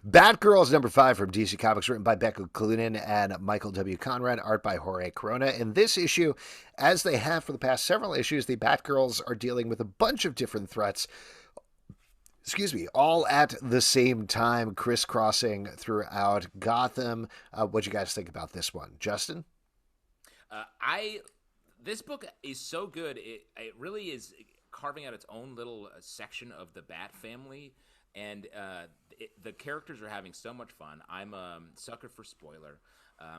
Speaker 1: Batgirls number 5 from DC Comics, written by Becky Cloonan and Michael W. Conrad, art by Jorge Corona. In this issue, as they have for the past several issues, the Batgirls are dealing with a bunch of different threats, all at the same time, crisscrossing throughout Gotham. What'd you guys think about this one? Justin?
Speaker 2: This book is so good. It really is carving out its own little section of the Bat family and the characters are having so much fun. I'm a sucker for spoiler,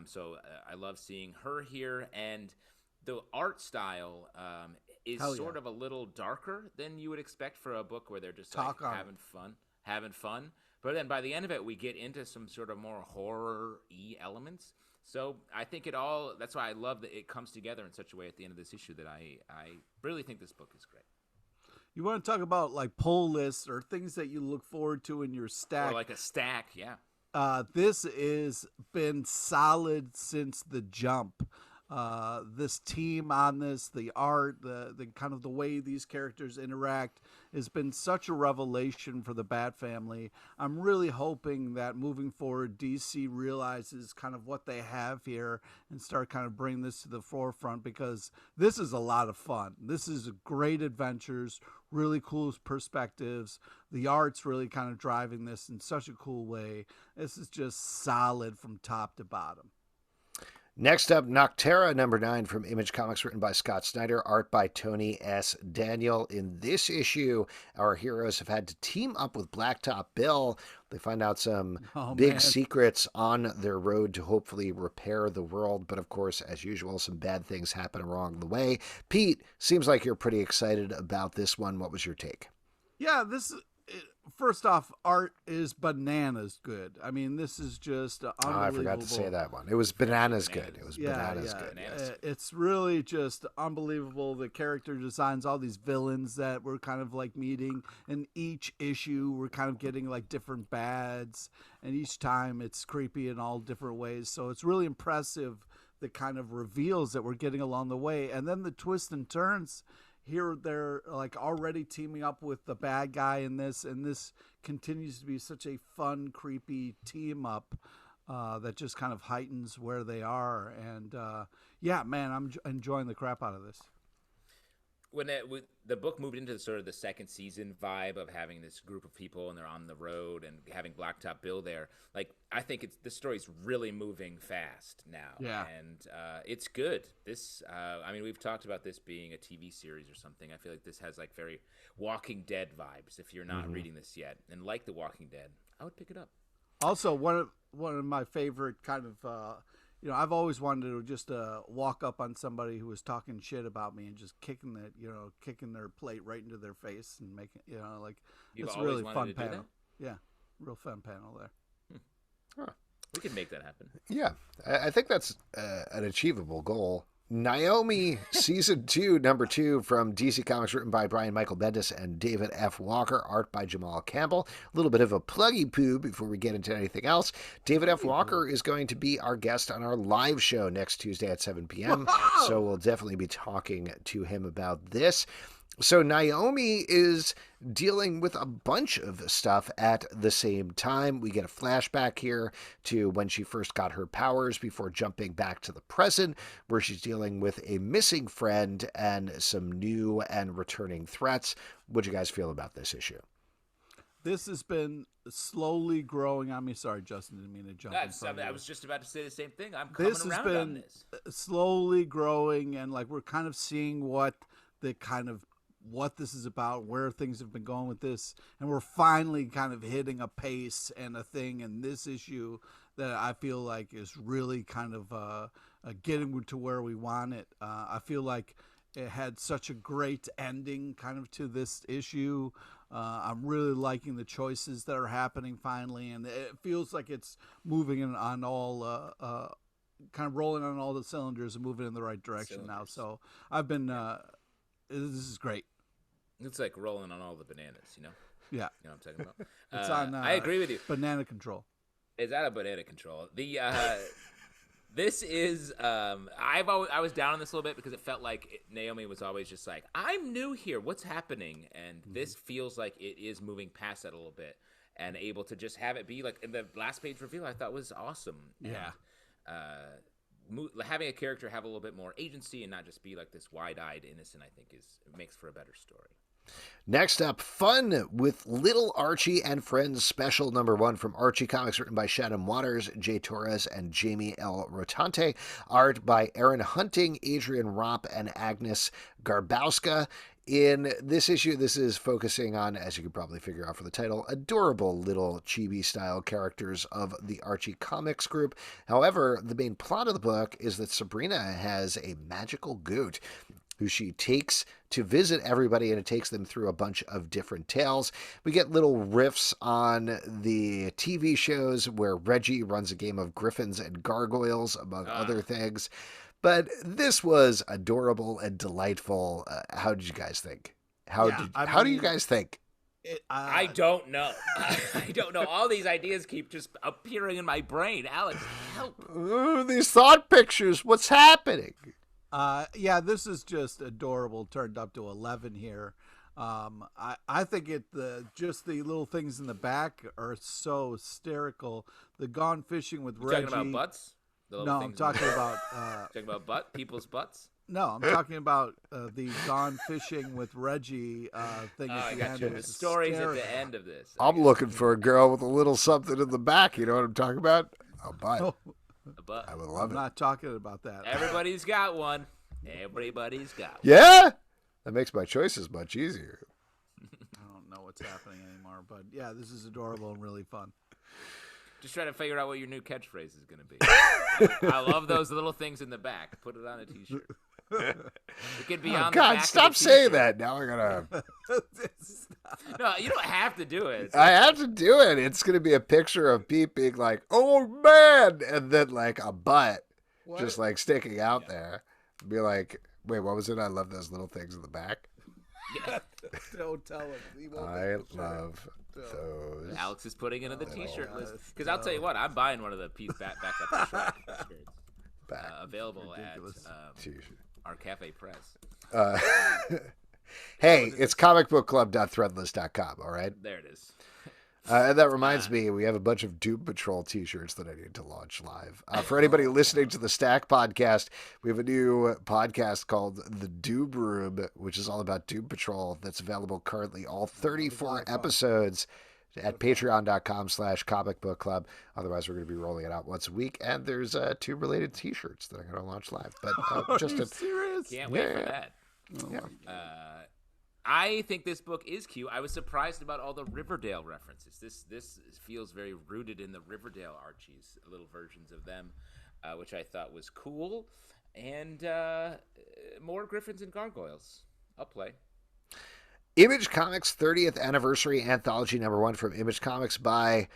Speaker 2: so I love seeing her here, and the art style is sort of a little darker than you would expect for a book where they're just having fun. But then by the end of it, we get into some sort of more horror-y elements. So I think that's why I love that it comes together in such a way at the end of this issue that I really think this book is great.
Speaker 3: You want to talk about like pull lists or things that you look forward to in your stack?
Speaker 2: Or like a stack, yeah.
Speaker 3: This has been solid since the jump. This team on this, the art, the kind of the way these characters interact has been such a revelation for the Bat family. I'm really hoping that moving forward, DC realizes kind of what they have here and start kind of bringing this to the forefront, because this is a lot of fun. This is great adventures, really cool perspectives. The art's really kind of driving this in such a cool way. This is just solid from top to bottom.
Speaker 1: Next up, Noc Terra, number 9 from Image Comics, written by Scott Snyder, art by Tony S. Daniel. In this issue, our heroes have had to team up with Blacktop Bill. They find out some big secrets on their road to hopefully repair the world. But of course, as usual, some bad things happen along the way. Pete, seems like you're pretty excited about this one. What was your take?
Speaker 3: Yeah, first off, art is bananas good. I mean, this is just unbelievable.
Speaker 1: I forgot to say that one. It was bananas good. It was bananas good.
Speaker 3: It's really just unbelievable. The character designs, all these villains that we're kind of like meeting. In each issue, we're kind of getting like different bads. And each time it's creepy in all different ways. So it's really impressive, the kind of reveals that we're getting along the way. And then the twists and turns. Here they're like already teaming up with the bad guy in this, and this continues to be such a fun, creepy team up that just kind of heightens where they are. And yeah, man, I'm enjoying the crap out of this.
Speaker 2: When the book moved into sort of the second season vibe of having this group of people and they're on the road and having Blacktop Bill there, like I think the story's really moving fast now.
Speaker 3: Yeah,
Speaker 2: and it's good. This, I mean, we've talked about this being a TV series or something. I feel like this has like very Walking Dead vibes. If you're not reading this yet and like The Walking Dead, I would pick it up.
Speaker 3: Also, one of my favorite kind of. I've always wanted to just walk up on somebody who was talking shit about me and just kicking their plate right into their face and making, it's a really fun panel. Yeah, real fun panel there.
Speaker 1: Huh.
Speaker 2: We can make that happen.
Speaker 1: Yeah, I think that's an achievable goal. Naomi, Season 2, number 2 from DC Comics, written by Brian Michael Bendis and David F. Walker, art by Jamal Campbell. A little bit of a pluggy poo before we get into anything else. David F. Walker is going to be our guest on our live show next Tuesday at 7 p.m., so we'll definitely be talking to him about this. So Naomi is dealing with a bunch of stuff at the same time. We get a flashback here to when she first got her powers before jumping back to the present, where she's dealing with a missing friend and some new and returning threats. What do you guys feel about this issue?
Speaker 3: This has been slowly growing on me. Sorry, Justin, didn't mean to jump in front of you.
Speaker 2: I was just about to say the same thing. I'm coming around on this.
Speaker 3: This has been slowly growing, and like we're kind of seeing what this is about, where things have been going with this, and we're finally kind of hitting a pace and a thing in this issue that I feel like is really kind of getting to where we want it. I feel like it had such a great ending kind of to this issue. I'm really liking the choices that are happening finally, and it feels like it's moving on all kind of rolling on all the cylinders and moving in the right direction now. So I've been this is great.
Speaker 2: It's like rolling on all the bananas, you know?
Speaker 3: Yeah.
Speaker 2: You know what I'm talking about?
Speaker 3: It's on
Speaker 2: I agree with you.
Speaker 3: Banana control.
Speaker 2: It's out of banana control. This is I was down on this a little bit because it felt like Naomi was always just like, I'm new here, what's happening? And this feels like it is moving past that a little bit and able to just have it be like in the last page reveal I thought was awesome.
Speaker 3: Yeah.
Speaker 2: And, having a character have a little bit more agency and not just be like this wide-eyed innocent, I think makes for a better story.
Speaker 1: Next up, Fun with Little Archie and Friends Special number 1 from Archie Comics, written by Shannon Waters, Jay Torres, and Jamie L. Rotante. Art by Aaron Hunting, Adrian Ropp, and Agnes Garbowska. In this issue, this is focusing on, as you can probably figure out from the title, adorable little chibi-style characters of the Archie Comics group. However, the main plot of the book is that Sabrina has a magical goat who she takes to visit everybody, and it takes them through a bunch of different tales. We get little riffs on the TV shows where Reggie runs a game of Griffins and Gargoyles, among other things. But this was adorable and delightful. How did you guys think? How do you guys think?
Speaker 2: I don't know. I don't know. All these ideas keep just appearing in my brain. Alex, help.
Speaker 1: These thought pictures. What's happening?
Speaker 3: Yeah, this is just adorable. Turned up to 11 here. I think just the little things in the back are so hysterical. The gone fishing with Reggie.
Speaker 2: Talking about butts?
Speaker 3: No, I'm talking about
Speaker 2: talking about people's butts.
Speaker 3: No, I'm talking about the gone fishing with Reggie thing at the end.
Speaker 2: The stories at the end of this.
Speaker 1: I'm looking for a girl with a little something in the back. You know what I'm talking about? A butt.
Speaker 3: Oh,
Speaker 1: I would love it.
Speaker 3: I'm not talking about that.
Speaker 2: Everybody's got one. Everybody's got one.
Speaker 1: Yeah? That makes my choices much easier.
Speaker 3: I don't know what's happening anymore, but yeah, this is adorable and really fun.
Speaker 2: Just trying to figure out what your new catchphrase is going to be. I love those little things in the back. Put it on a T-shirt. It could be on the back.
Speaker 1: Stop saying that. Now I gotta.
Speaker 2: No, you don't have to do it.
Speaker 1: I have to do it. It's gonna be a picture of Pete being like, "Oh man," and then like a butt just like sticking out there. Be like, "Wait, what was it? I love those little things in the back."
Speaker 2: Yeah.
Speaker 3: Don't tell him.
Speaker 1: I love those.
Speaker 2: Alex is putting it in the T-shirt list because I'll tell you what, I'm buying one of the Pete back up shirts. Available at our Cafe Press.
Speaker 1: Hey, it's comicbookclub.threadless.com, all right?
Speaker 2: There it is.
Speaker 1: And that reminds me, we have a bunch of Doom Patrol t-shirts that I need to launch live. For anybody listening to the Stack podcast, we have a new podcast called The Doom Room, which is all about Doom Patrol. That's available currently, all 34 episodes at patreon.com/comicbookclub. Otherwise, we're going to be rolling it out once a week. And there's 2 related t-shirts that I'm going to launch live. But
Speaker 3: serious?
Speaker 2: Can't wait for that.
Speaker 1: Yeah.
Speaker 2: I think this book is cute. I was surprised about all the Riverdale references. This feels very rooted in the Riverdale Archies, little versions of them, which I thought was cool. And more Griffins and Gargoyles. I'll play.
Speaker 1: Image Comics 30th Anniversary Anthology #1 from Image Comics by...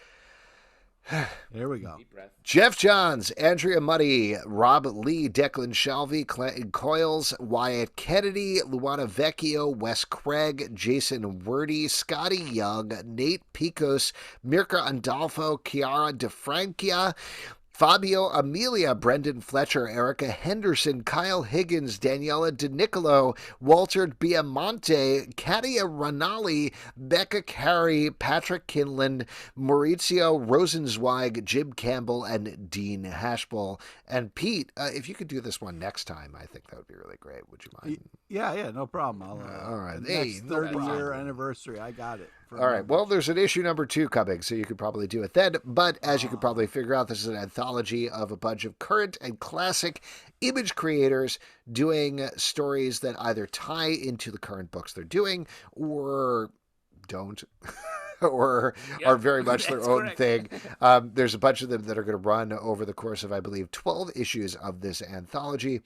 Speaker 3: Here we go.
Speaker 2: Deep breath.
Speaker 1: Geoff Johns, Andrea Muddy, Rob Lee, Declan Shalvey, Clinton Coyles, Wyatt Kennedy, Luana Vecchio, Wes Craig, Jason Wordy, Scotty Young, Nate Picos, Mirka Andolfo, Chiara DeFrancia, Fabio Amelia, Brendan Fletcher, Erica Henderson, Kyle Higgins, Daniela DiNiccolo, Walter Biamonte, Katia Ranali, Becca Carey, Patrick Kinlan, Maurizio Rosenzweig, Jim Campbell, and Dean Hashbull. And Pete, if you could do this one next time, I think that would be really great. Would you mind?
Speaker 3: Yeah, no problem.
Speaker 1: All right.
Speaker 3: Next 30-year anniversary, I got it.
Speaker 1: All right. Well, there's an issue #2 coming, so you could probably do it then. But as you could probably figure out, this is an anthology of a bunch of current and classic Image creators doing stories that either tie into the current books they're doing or don't. Or are very much their own thing. There's a bunch of them that are going to run over the course of, I believe, 12 issues of this anthology.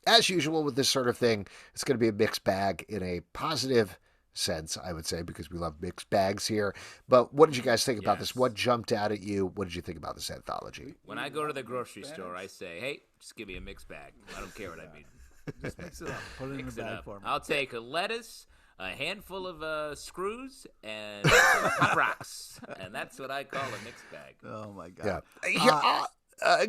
Speaker 1: As usual with this sort of thing, it's going to be a mixed bag in a positive sense, I would say, because we love mixed bags here. But what did you guys think about this? What jumped out at you? What did you think about this anthology?
Speaker 2: When I go to the grocery store, I say, hey, just give me a mixed bag. I don't care what I mean.
Speaker 3: Just mix it up. Put it in the bag for me.
Speaker 2: I'll take a lettuce, a handful of screws, and some Pop Rocks. And that's what I call a mixed bag.
Speaker 3: Oh, my God.
Speaker 1: Yeah.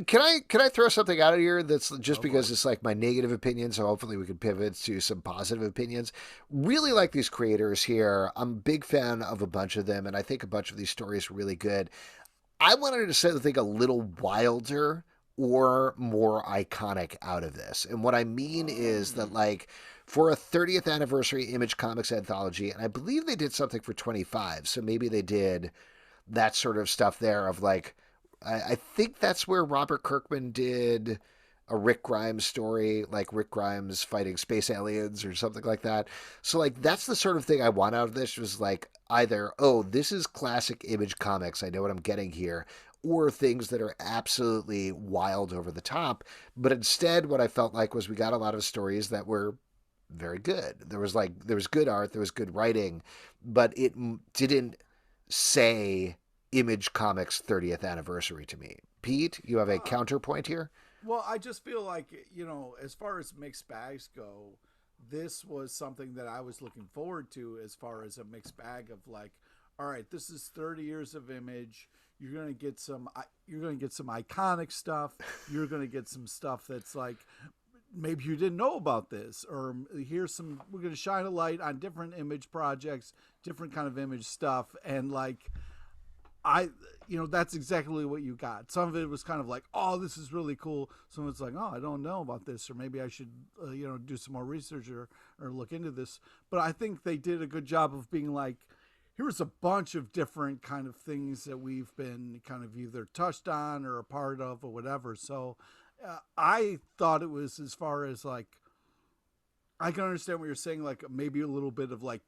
Speaker 1: Can I throw something out of here that's just because it's like my negative opinion, so hopefully we can pivot to some positive opinions. Really like these creators here. I'm a big fan of a bunch of them, and I think a bunch of these stories are really good. I wanted to say something a little wilder or more iconic out of this. And what I mean is that, like, for a 30th anniversary Image Comics anthology, and I believe they did something for 25, so maybe they did that sort of stuff there of, like, I think that's where Robert Kirkman did a Rick Grimes story, like Rick Grimes fighting space aliens or something like that. So like that's the sort of thing I want out of this, was like either, oh, this is classic Image comics, I know what I'm getting here, or things that are absolutely wild over the top. But instead what I felt like was we got a lot of stories that were very good. There was good art, there was good writing, but it didn't say Image Comics 30th anniversary to me. Pete, you have a counterpoint here?
Speaker 3: Well, I just feel like, as far as mixed bags go, this was something that I was looking forward to, as far as a mixed bag of like, all right, this is 30 years of Image. You're going to get some iconic stuff. You're going to get some stuff that's like, maybe you didn't know about this, or we're going to shine a light on different Image projects, different kind of Image stuff. And like, that's exactly what you got. Some of it was kind of like, oh, this is really cool. Some of it's like, oh, I don't know about this, or maybe I should, do some more research or look into this. But I think they did a good job of being like, here's a bunch of different kind of things that we've been kind of either touched on or a part of or whatever. So I thought it was, as far as like, I can understand what you're saying, like maybe a little bit of like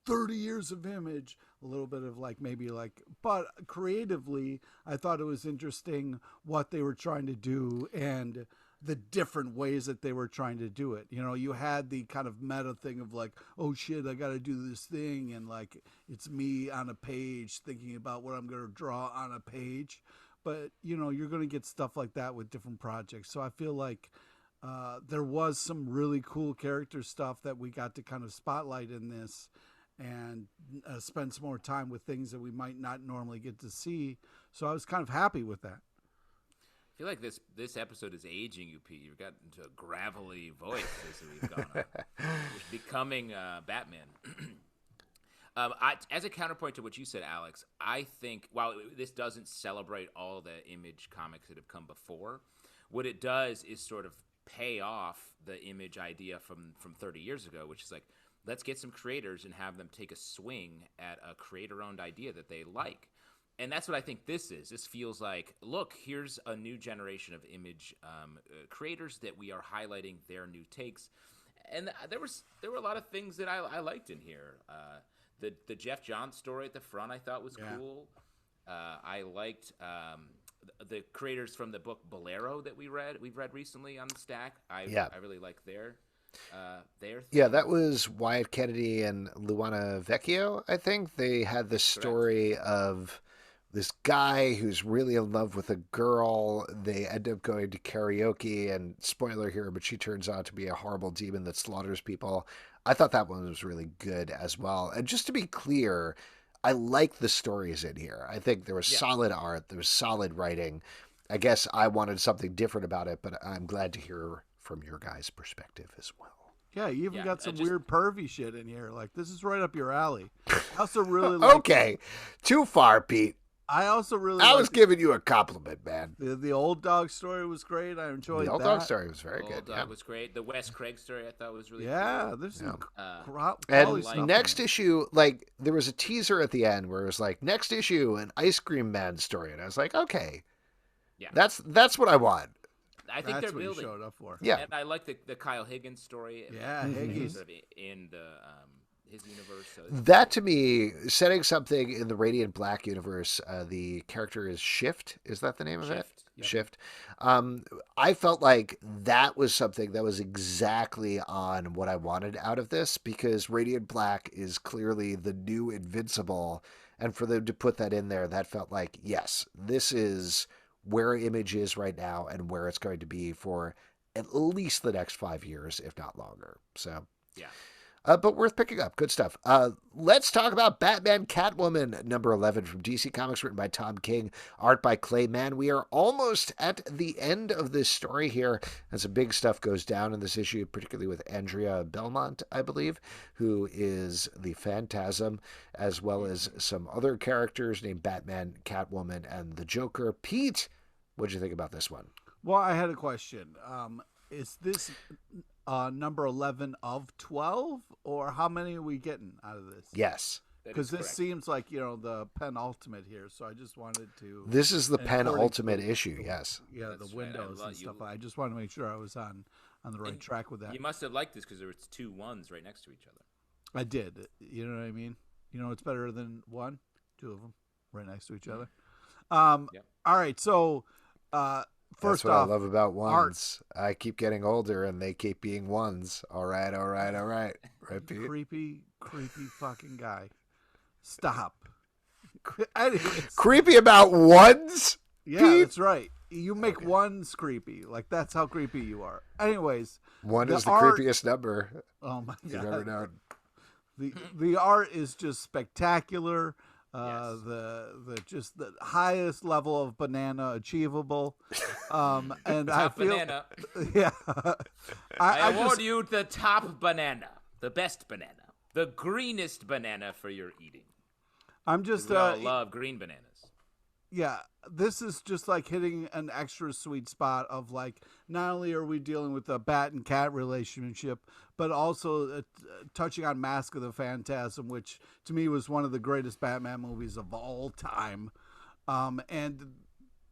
Speaker 3: 30 years of Image, a little bit of like maybe like, but creatively I thought it was interesting what they were trying to do and the different ways that they were trying to do it. You had the kind of meta thing of like, oh shit, I got to do this thing, and like it's me on a page thinking about what I'm going to draw on a page. But you're going to get stuff like that with different projects. So I feel like there was some really cool character stuff that we got to kind of spotlight in this, and spend some more time with things that we might not normally get to see. So I was kind of happy with that.
Speaker 2: I feel like this episode is aging you, Pete. You've gotten into a gravelly voice as we've gone on. You're becoming Batman. As a counterpoint to what you said, Alex, I think while this doesn't celebrate all the Image comics that have come before, what it does is sort of pay off the Image idea from 30 years ago, which is like, let's get some creators and have them take a swing at a creator-owned idea that they like. And that's what I think this is. This feels like, look, here's a new generation of Image creators that we are highlighting their new takes. And there were a lot of things that I liked in here. The Geoff Johns story at the front I thought was cool. I liked the creators from the book Bolero that we've read recently on the stack. I really like their thing.
Speaker 1: Yeah, that was Wyatt Kennedy and Luana Vecchio, I think. They had the story of this guy who's really in love with a girl. They end up going to karaoke, and spoiler here, but she turns out to be a horrible demon that slaughters people. I thought that one was really good as well. And just to be clear, I like the stories in here. I think there was solid art, there was solid writing. I guess I wanted something different about it, but I'm glad to hear from your guys' perspective as well.
Speaker 3: Yeah, you even got some weird pervy shit in here. Like, this is right up your alley. I also really like
Speaker 1: Okay, too far, Pete.
Speaker 3: I
Speaker 1: was giving you a compliment, man.
Speaker 3: The old dog story was great. I enjoyed that.
Speaker 1: The old dog story was very good.
Speaker 2: The old dog was great. The Wes Craig story I thought was really
Speaker 3: cool. There's some
Speaker 1: and next issue, like there was a teaser at the end where it was like, next issue, an Ice Cream Man story, and I was like, okay, that's what I want.
Speaker 2: I think
Speaker 3: that's
Speaker 2: they're building.
Speaker 3: Showed up for.
Speaker 1: Yeah,
Speaker 2: and I like the Kyle Higgins story.
Speaker 3: Yeah, Higgins
Speaker 2: sort of in the his universe. So
Speaker 1: that to me, setting something in the Radiant Black universe, the character is Shift. Is that the name of it?
Speaker 2: Yep.
Speaker 1: Shift. I felt like that was something that was exactly on what I wanted out of this, because Radiant Black is clearly the new Invincible, and for them to put that in there, that felt like, yes, this is where Image is right now and where it's going to be for at least the next 5 years, if not longer. So,
Speaker 2: yeah.
Speaker 1: But worth picking up. Good stuff. Let's talk about Batman Catwoman, number 11 from DC Comics, written by Tom King, art by Clay Mann. We are almost at the end of this story here, and some big stuff goes down in this issue, particularly with Andrea Belmont, I believe, who is the Phantasm, as well as some other characters named Batman, Catwoman, and the Joker. Pete, what'd you think about this one?
Speaker 3: Well, I had a question. Is this number 11 of 12, or how many are we getting out of this?
Speaker 1: Yes.
Speaker 3: because this seems like the penultimate here. So I just wanted to.
Speaker 1: This is the penultimate issue. Yes.
Speaker 3: Yeah,
Speaker 2: That's
Speaker 3: the windows
Speaker 2: right.
Speaker 3: and stuff. I just wanted to make sure I was on the right track with that.
Speaker 2: You must have liked this because there was 2 1s right next to each other.
Speaker 3: I did. You know what I mean? It's better than 1, 2 of them right next to each other.
Speaker 2: Yep.
Speaker 3: All right. So, first
Speaker 1: That's what
Speaker 3: off,
Speaker 1: I love about ones. I keep getting older and they keep being ones. All right. Right, Pete?
Speaker 3: creepy fucking guy. Stop. Anyways.
Speaker 1: Creepy about ones?
Speaker 3: Yeah,
Speaker 1: Pete?
Speaker 3: that's right. You make ones creepy. Like, that's how creepy you are. Anyways.
Speaker 1: 1 is the creepiest number
Speaker 3: Oh, my God.
Speaker 1: you've ever known.
Speaker 3: The art is just spectacular.
Speaker 2: Yes.
Speaker 3: The highest level of banana achievable. And I
Speaker 2: Top
Speaker 3: feel
Speaker 2: banana.
Speaker 3: yeah.
Speaker 2: I award you the top banana, the best banana, the greenest banana for your eating.
Speaker 3: I'm just
Speaker 2: We all love green bananas.
Speaker 3: yeah, this is just like hitting an extra sweet spot of like, not only are we dealing with the bat and cat relationship, but also touching on Mask of the Phantasm, which to me was one of the greatest Batman movies of all time. And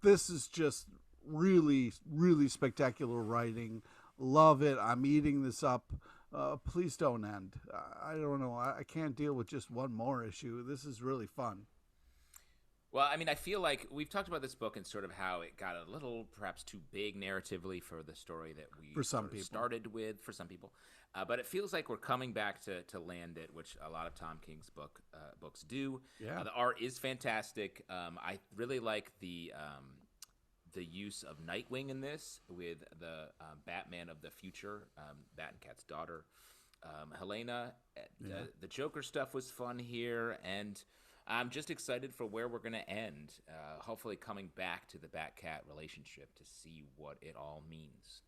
Speaker 3: this is just really, really spectacular writing. Love it. I'm eating this up. Please don't end. I don't know. I can't deal with just one more issue. This is really fun.
Speaker 2: Well, I mean, I feel like we've talked about this book and sort of how it got a little, perhaps too big narratively for the story that we started with for some people. But it feels like we're coming back to land it, which a lot of Tom King's books do.
Speaker 3: Yeah.
Speaker 2: The art is fantastic. I really like the use of Nightwing in this with the Batman of the future, Bat and Cat's daughter, Helena. The Joker stuff was fun here, and I'm just excited for where we're going to end, hopefully coming back to the Bat-Cat relationship to see what it all means.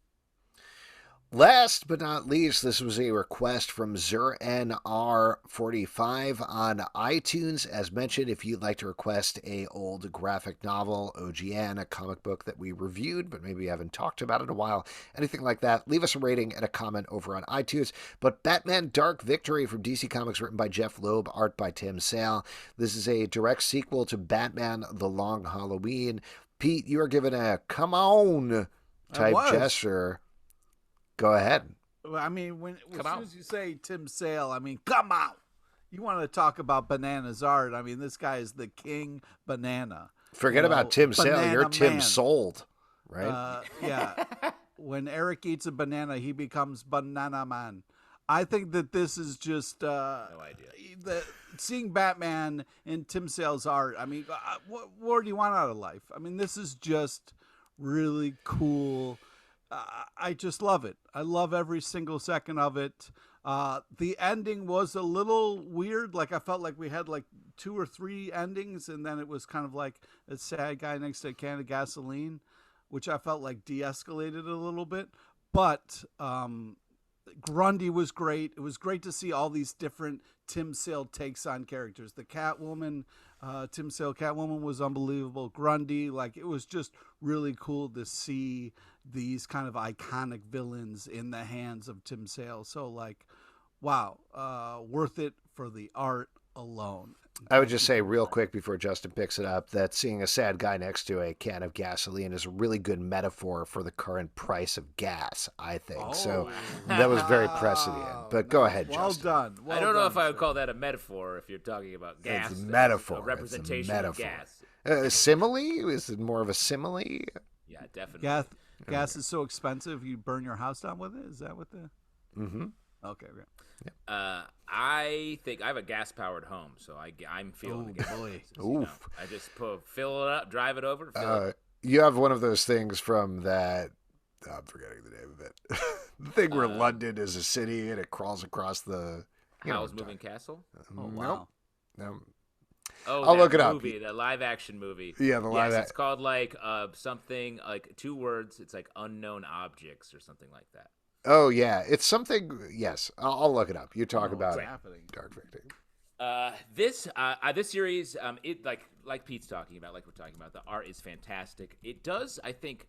Speaker 1: Last but not least, this was a request from ZerNR45 on iTunes. As mentioned, if you'd like to request a old graphic novel, OGN, a comic book that we reviewed, but maybe haven't talked about in a while, anything like that, leave us a rating and a comment over on iTunes. But Batman Dark Victory from DC Comics, written by Jeff Loeb, art by Tim Sale. This is a direct sequel to Batman The Long Halloween. Pete, you are given a come on type gesture. Go ahead.
Speaker 3: I mean, as soon as you say Tim Sale, I mean, come on. You want to talk about Banana's art. I mean, this guy is the king banana.
Speaker 1: Forget about Tim Sale. You're Tim
Speaker 3: Man.
Speaker 1: Sold, right?
Speaker 3: Yeah. When Eric eats a banana, he becomes Banana Man. I think that this is just
Speaker 2: No idea.
Speaker 3: Seeing Batman in Tim Sale's art. I mean, what more do you want out of life? I mean, this is just really cool. I just love it. I love every single second of it. The ending was a little weird. Like, I felt like we had like 2 or 3 endings, and then it was kind of like a sad guy next to a can of gasoline, which I felt like de-escalated a little bit. But Grundy was great. It was great to see all these different Tim Sale takes on characters. The Catwoman, Tim Sale Catwoman was unbelievable. Grundy, like, it was just really cool to see these kind of iconic villains in the hands of Tim Sale. So, like, wow, worth it for the art alone.
Speaker 1: I would just say real quick before Justin picks it up that seeing a sad guy next to a can of gasoline is a really good metaphor for the current price of gas, I think. So that was very prescient. But go ahead, Justin.
Speaker 3: Well done.
Speaker 2: I don't know if I would call that a metaphor if you're talking about gas.
Speaker 1: It's a metaphor.
Speaker 2: A representation of gas.
Speaker 1: Simile? Is it more of a simile?
Speaker 2: Yeah, definitely.
Speaker 3: Gas is so expensive you burn your house down with it? Is that what the...
Speaker 1: Mm-hmm.
Speaker 3: Okay, great.
Speaker 2: I think I have a gas-powered home, so I'm feeling the gas prices,
Speaker 1: Oof.
Speaker 2: I just fill it up, drive it over, fill it up.
Speaker 1: You have one of those things from that... I'm forgetting the name of it. The thing where London is a city and it crawls across the...
Speaker 2: Howl's Moving Castle?
Speaker 3: Oh, wow.
Speaker 1: No.
Speaker 2: Oh,
Speaker 1: I'll look it up.
Speaker 2: Movie, the live-action movie.
Speaker 1: Yeah, the live.
Speaker 2: It's called like something like 2 words. It's like unknown objects or something like that.
Speaker 1: Oh yeah, it's something. Yes, I'll look it up. You talk about Dark Victory.
Speaker 2: This series, it like Pete's talking about, like we're talking about, the art is fantastic. It does, I think,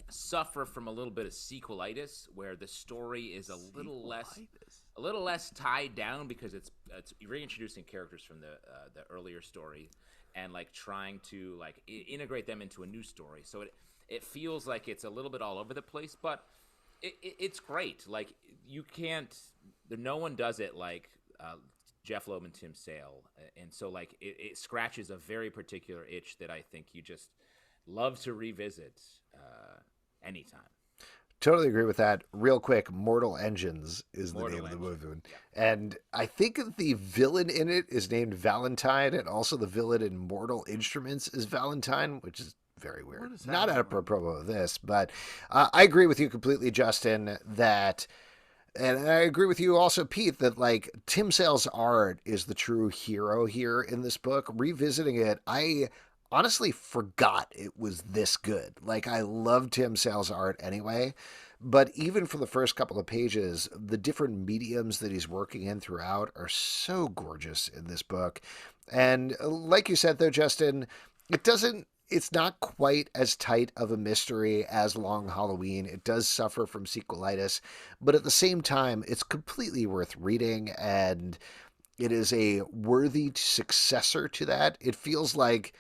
Speaker 2: suffer from a little bit of sequelitis, where the story is a little less. a little less tied down because it's reintroducing characters from the earlier story and like trying to like integrate them into a new story. So it feels like it's a little bit all over the place, but it's great. Like no one does it like Jeff Loeb and Tim Sale, and so like it scratches a very particular itch that I think you just love to revisit anytime.
Speaker 1: Totally agree with that. Real quick, Mortal Engines is the name of the movie. Yeah. And I think the villain in it is named Valentine, and also the villain in Mortal Instruments is Valentine, which is very weird. Not apropos of this, but I agree with you completely, Justin, that, and I agree with you also, Pete, that like Tim Sale's art is the true hero here in this book. Revisiting it, I honestly forgot it was this good. Like, I love Tim Sale's art anyway, but even for the first couple of pages, the different mediums that he's working in throughout are so gorgeous in this book. And like you said, though, Justin, it's not quite as tight of a mystery as Long Halloween. It does suffer from sequelitis, but at the same time, it's completely worth reading, and it is a worthy successor to that. It feels like,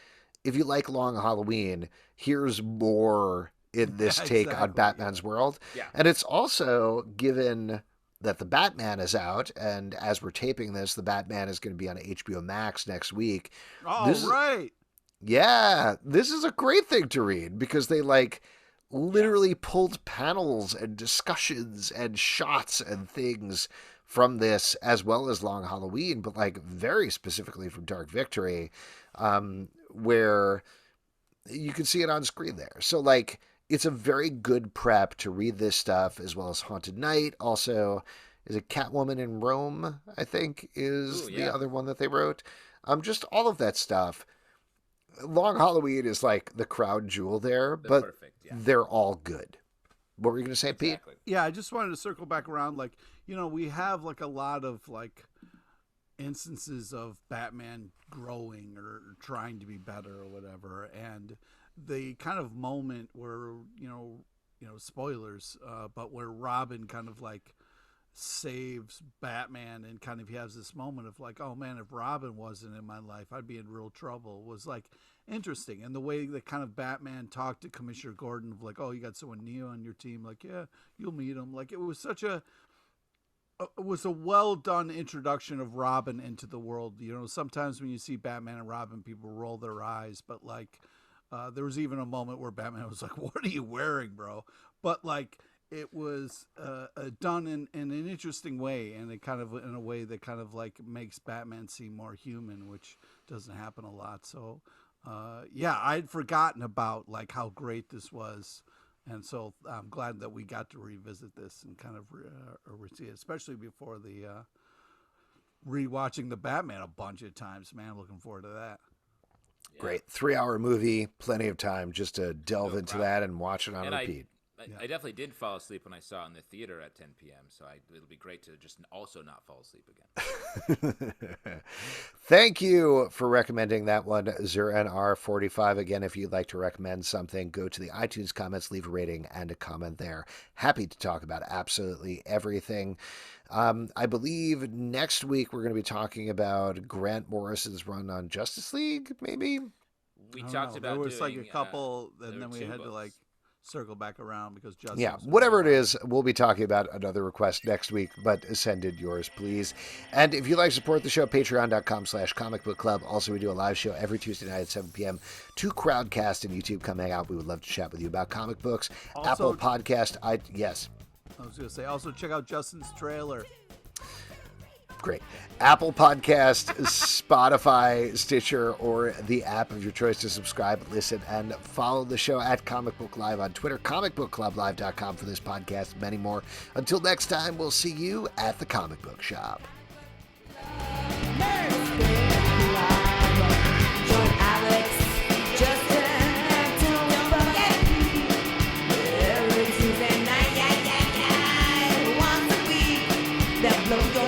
Speaker 1: if you like Long Halloween, here's more in this take on Batman's world.
Speaker 2: Yeah.
Speaker 1: And it's also, given that the Batman is out, and as we're taping this, the Batman is going to be on HBO Max next week.
Speaker 3: Oh, right.
Speaker 1: Yeah, this is a great thing to read because they like literally pulled panels and discussions and shots and things from this, as well as Long Halloween, but like very specifically from Dark Victory, where you can see it on screen there. So like, it's a very good prep to read this stuff, as well as Haunted Night. Also, is it Catwoman in Rome, I think, is the other one that they wrote. Just all of that stuff. Long Halloween is like the crown jewel there, but they're all good. What were you going to say,
Speaker 2: Exactly.
Speaker 1: Pete?
Speaker 3: Yeah, I just wanted to circle back around. Like, we have like a lot of like instances of Batman growing or trying to be better or whatever, and the kind of moment where spoilers, but where Robin kind of like saves Batman, and kind of he has this moment of like, oh man, if Robin wasn't in my life, I'd be in real trouble, was like interesting. And the way that kind of Batman talked to Commissioner Gordon of like, oh, you got someone new on your team, like, yeah, you'll meet him. Like, it was such a well done introduction of Robin into the world. Sometimes when you see Batman and Robin, people roll their eyes, but like there was even a moment where Batman was like, what are you wearing, bro? But like, it was done in an interesting way, and it kind of in a way that kind of like makes Batman seem more human, which doesn't happen a lot. So I'd forgotten about like how great this was, and so I'm glad that we got to revisit this and kind of see it, especially before the rewatching the Batman a bunch of times. Man, looking forward to that.
Speaker 2: Yeah.
Speaker 1: Great 3-hour movie, plenty of time just to delve into that and watch it on repeat.
Speaker 2: I definitely did fall asleep when I saw it in the theater at 10 p.m., so it'll be great to just also not fall asleep again.
Speaker 1: Thank you for recommending that one, ZerNR45. Again, if you'd like to recommend something, go to the iTunes comments, leave a rating and a comment there. Happy to talk about absolutely everything. I believe next week we're going to be talking about Grant Morrison's run on Justice League, maybe?
Speaker 2: We talked about
Speaker 3: there was
Speaker 2: doing,
Speaker 3: like a couple, and then we had
Speaker 2: books.
Speaker 3: to like circle back around because Justice.
Speaker 1: Yeah, whatever it is, we'll be talking about another request next week, but send in yours, please. And if you'd like to support the show, patreon.com/Comic Book Club. Also, we do a live show every Tuesday night at 7 p.m. to Crowdcast and YouTube. Come hang out. We would love to chat with you about comic books.
Speaker 3: Also,
Speaker 1: Apple Podcast. Yes.
Speaker 3: I was going to say, also check out Justin's trailer.
Speaker 1: Great. Apple Podcast, Spotify, Stitcher, or the app of your choice to subscribe, listen, and follow the show at Comic Book Live on Twitter, comicbookclublive.com for this podcast, many more. Until next time, we'll see you at the comic book shop.
Speaker 4: Blow your